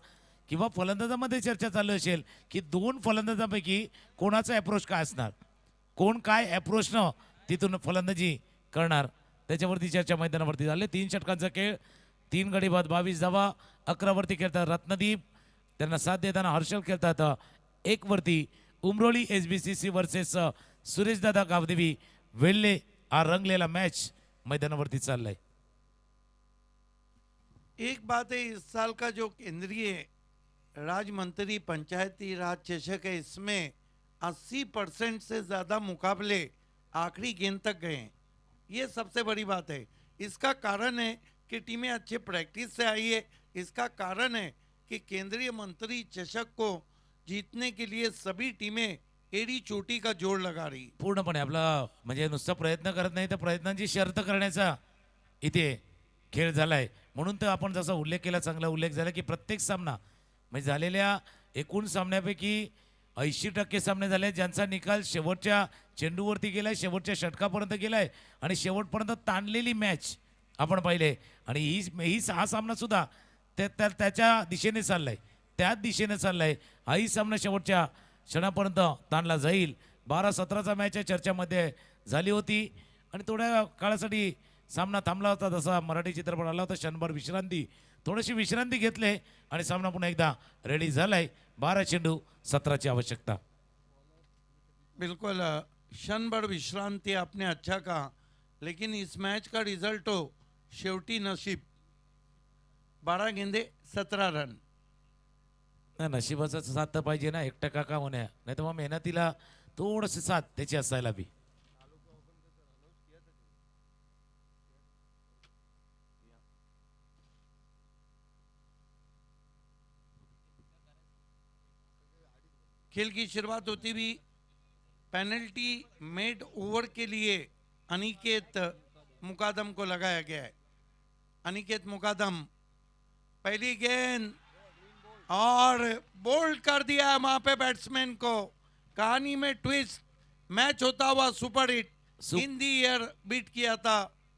किंवा फलंदाजामध्ये चर्चा चालू असेल की 2 फलंदाजांपैकी कोणाचा अप्रोच काय असणार, कोण काय अप्रोचनं तिथून फलंदाजी करणार, त्याच्यावरती चर्चा मैदानावरती झाली। 3 षटकांचा खेळ, 3 गडी बाद 22 धावा। 11 वरती खेळतात रत्नदीप, त्यांना साथ देताना हर्षल खेळतात 1 वरती। उमरोली SBCC वर्सेस सुरेशदादा गावदेवी वेल्ले, हा रंगलेला मॅच मैदानावरती चाललाय। एक बात है, इस साल का जो केंद्रीय राज मंत्री पंचायती राज चषक है, इसमें 80% से ज्यादा मुकाबले आखिरी गेंद तक गए हैं। ये सबसे बड़ी बात है। इसका कारण है कि टीमें अच्छे प्रैक्टिस से आई है। इसका कारण है कि केंद्रीय मंत्री चषक को जीतने के लिए सभी टीमें एडी चोटी का जोड़ लगा रही। पूर्णपणे आपला म्हणजे नुसता प्रयत्न करत नाही तर प्रयत्नांची शर्त करण्याचा इथे खेळ झालाय। म्हणून तर आपण जसा उल्लेख केला, चांगला उल्लेख झाला की प्रत्येक सामना म्हणजे झालेल्या एकूण सामन्यापैकी 80% सामने झाले ज्यांचा निकाल शेवटच्या चेंडूवरती गेलाय, शेवटच्या षटकापर्यंत गेलाय आणि शेवटपर्यंत ताणलेली मॅच आपण पाहिले. आणि ही हा सामना सुद्धा त्याच्या दिशेने चाललाय, त्याच दिशेने चाललाय. हाही सामना शेवटच्या क्षणापर्यंत ताणला जाईल. 12-17चा मॅच चर्चामध्ये झाली होती आणि थोड्या काळासाठी सामना थांबला होता. जसा मराठी चित्रपट आला होता क्षणभर विश्रांती, थोडीशी विश्रांती घेतले आणि सामना पुन्हा एकदा रेडी झालाय. 12 चेंडू 17ची आवश्यकता. बिल्कुल क्षण भर विश्रांति आपने अच्छा कहा, लेकिन इस मैच का रिजल्ट हो शेवटी नसीब. 12 गेंदे 17 रन. नशिबाचा साथ तर पाहिजे ना, 1% का होण्या, नाही तर मग मेहनतीला थोडंसं साथ त्याची असायला बी. खेल की शुरुआत होती भी पेनल्टी मेड ओवर के लिए अनिकेत मुकादम को लगाया गया है. अनिकेत मुकादम पहली गेंद और बोल्ड कर दिया है वहां पे बैट्समैन को. कहानी में ट्विस्ट, मैच होता हुआ super hit, in the air beat किया था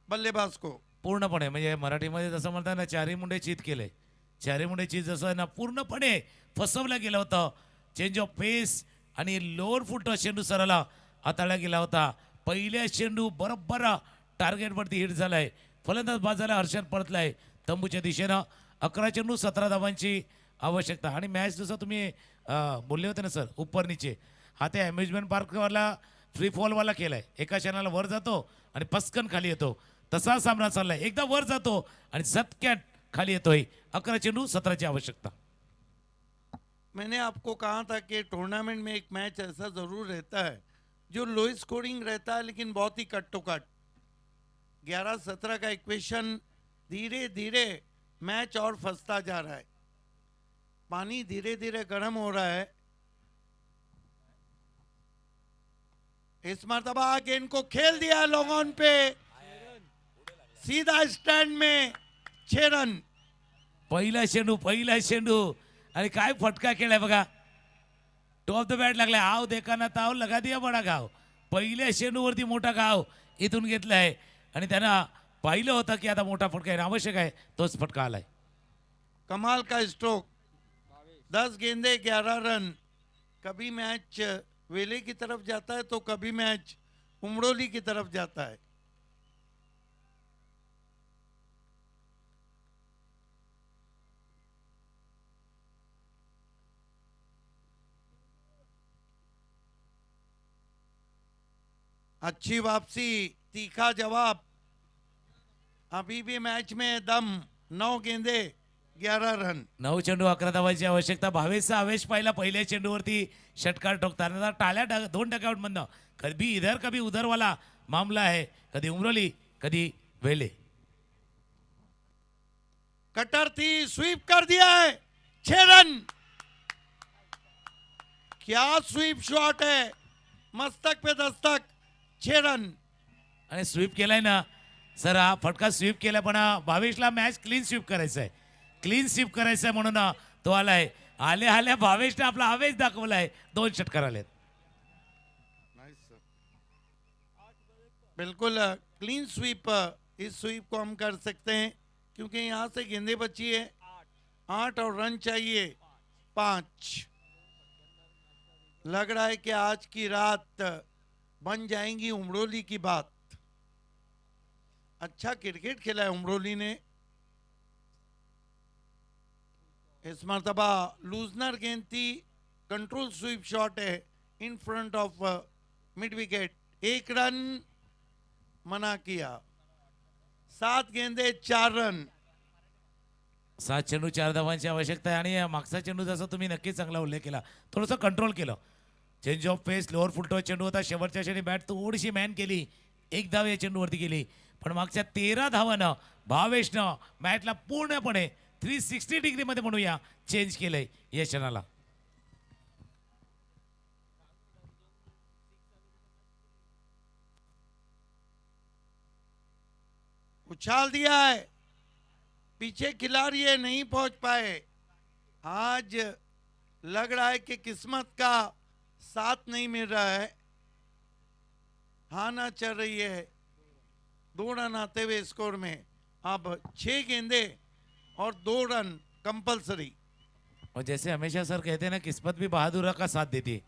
बल्लेबाज को. पूर्णपणे म्हणजे मराठीमध्ये जसं म्हणतात ना, चारी मुंडे चित केले, चारी मुंडे चित जसं ना पूर्णपणे फसवलं गेलं होतं. चेंज ऑफ पेस आणि लोअर फुट चेंडू सरला हाताळला गेला होता. पहिल्या चेंडू बरोबर टार्गेटवरती हिट झालाय. फलंदाज बाजाला हर्षद परतलाय तंबूच्या दिशेनं. 11 चेंडू 17 धावांची आवश्यकता. आणि मॅच जसं तुम्ही बोलले होते ना सर, उपर नीचे, हा ते अम्युजमेंट पार्कवाला फ्री फॉलवाला केलाय. एका क्षणाला वर जातो आणि पस्कन खाली येतो, तसा सामना चाललाय. एकदा वर जातो आणि झटक्यात खाली येतोय. 11 चेंडू 17ची आवश्यकता. मैंने आपको कहा था कि टूर्नामेंट में एक मैच ऐसा ज़रूर रहता है जो लो स्कोरिंग रहता है लेकिन बहुत ही कट टू कट. 11-17 का इक्वेशन धीरे धीरे मैच और फंसता जा रहा है. पानी धीरे धीरे गर्म हो रहा है. इस मरतबा गेंद को खेल दिया लॉन्ग ऑन पे, सीधा स्टैंड में 6 रन. पहिला चेंडू आणि काय फटका केलाय बघा. टॉप द बॅट लागलाय. आव देखाना ताव लगा दिया बडा गाव. पहिल्या चेंडूवरती मोठा गाव इथून घेतलाय आणि त्यांना पाहिलं होतं की आता मोठा फटका येणं आवश्यक आहे. तोच फटका आलाय. कमाल का स्ट्रोक. 10 गेंदे 11 रन. कभी मैच वेले की तरफ जाता है तो कभी मैच उमरोली की तरफ जाता है. अच्छी वापसी, तीखा जवाब. अभी भी मैच में दम. 9 गेंदे 11 रन. 9 चेंडू 11 धावांची आवश्यकता. भावेशचा आवेश पाहिला पहिल्या चेंडूवरती षटकार ठोकताना. टाळ्या 2 डकआउट मधनं. कभी इधर कभी उधर वाला मामला है. कधी उमरोली कधी वेले. कटर थी, स्वीप कर दिया है. 6 रन. क्या स्वीप शॉट है, मस्तक पे दस्तक. 6 रन. आणि स्वीप केलाय ना सर, हा फटका स्वीप केला, पण भावेशला मॅच क्लीन स्वीप करायचं आहे. क्लीन स्वीप करायचं आहे म्हणून तो आलाय. आल्या भावेशने आपला आवेश दाखवलाय. 2 षटकार आलेत. बिल्कुल क्लीन स्वीप. इस स्वीप को हम कर सकते हैं क्योंकि यहाँ से गेंदे बची है 8 और रन चाहिए 5. लग रहा है कि आज की रात बन जाएंगी उमरोली की बात. अच्छा क्रिकेट खेला है उमरोली ने. इस मरतबा लूजनर गेंद थी. कंट्रोल स्वीप शॉट है in front of mid wicket. 1 run मना किया. 7 गेंदे 4 रन. 7 चेंडू 4 धावांची आवश्यकता आहे. आणि मागचा चेंडू जसा तुम्ही नक्कीच चांगला उल्लेख केला, थोडंसं कंट्रोल केलं. Change of pace, lower full toss चेंडू होता. शेवटच्या क्षणी बॅट थोडीशी मॅन केली. 1 धाव या चेंडूवरती गेली. पण मागच्या 13 धावानं भावेशनं मॅचला पूर्णपणे 360 डिग्रीमध्ये म्हणूया चेंज केलंय या क्षणाला. उछाल दिया है. पीछे खिलाड़ी नहीं पहुंच पाए. आज लग रहा है कि किस्मत का साथ नहीं मिल रहा है, हाना चल रही है, 2 रन आते हुए स्कोर में। अब 6 गेंदे और 2 रन कंपल्सरी। और जैसे हमेशा सर कहते हैं ना, किस्मत भी बहादुरा का साथ देते है,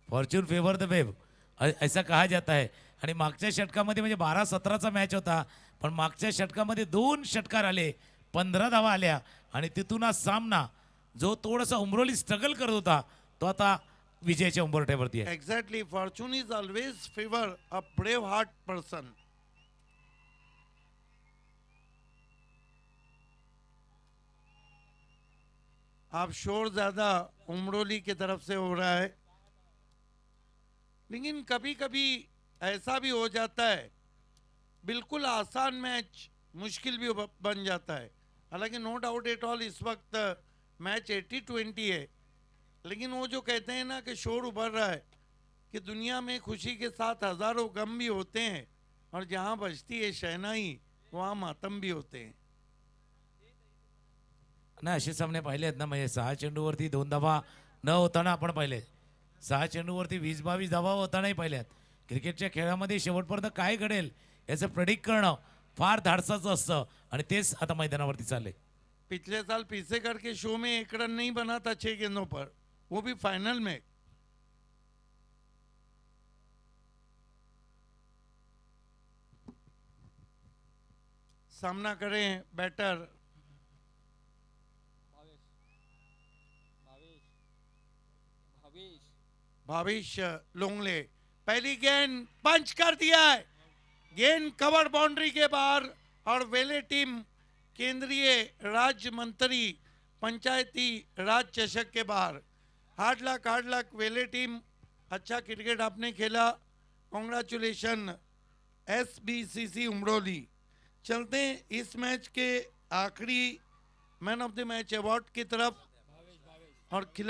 फॉर्च्यून फेवर द वेव, ऐसा कहा जाता है। आणि मागच्या षटकामध्ये म्हणजे 12-17चा मॅच होता, पण मागच्या षटकामध्ये 2 षटकार आले, 15 धावा आल्या आणि तिथून हा सामना जो थोडासा उमरोली स्ट्रगल करत होता तो आता विजयाच्या उंबरठ्यावरती आहे. Exactly, Fortune is always favour a brave heart person. अब शोर ज्यादा उमरोली की तरफ से हो रहा है, लेकिन कभी कभी ऐसा भी हो जाता है, बिल्कुल आसान मैच मुश्किल भी बन जाता है। हालांकि नो डाउट एट ऑल इस वक्त मैच 80-20 है, लेकिन वो जो कहते हैं ना कि शोर उभर रहा है कि दुनिया में खुशी के साथ हजारों गम भी होते हैं, और जहां बजती है शहनाई वहां मातम भी होते हैं। ना असे सामने पाहिले आहेत ना, म्हणजे 6 चेंडूवरती 2 धावा न होताना आपण पाहिले, 6 चेंडूवरती 20-22 धावा होतानाही पाहिल्यात. क्रिकेटच्या खेळामध्ये शेवटपर्यंत काय घडेल याचं प्रेडिक्ट करणं फार धाडसाचं असतं आणि तेच आता मैदानावरती चाललंय. पिछले साल पीसेकर के शो में 1 रन नहीं बना था 6 गेंदों पर, वो भी फाइनल में। सामना करें बैटर भावेश लोंगले। पहली गेंद पंच कर दिया है, गेंद कवर बाउंड्री के बाहर, और वेले टीम केंद्रीय राज्य मंत्री पंचायती राज चषक के बाहर। हार्ड लक वेले टीम, अच्छा क्रिकेट आपने खेला, कॉन्ग्रेचुलेशन SBCC उमरोली। चलते हैं इस मैच के आखिरी man of the match award की तरफ, और खिला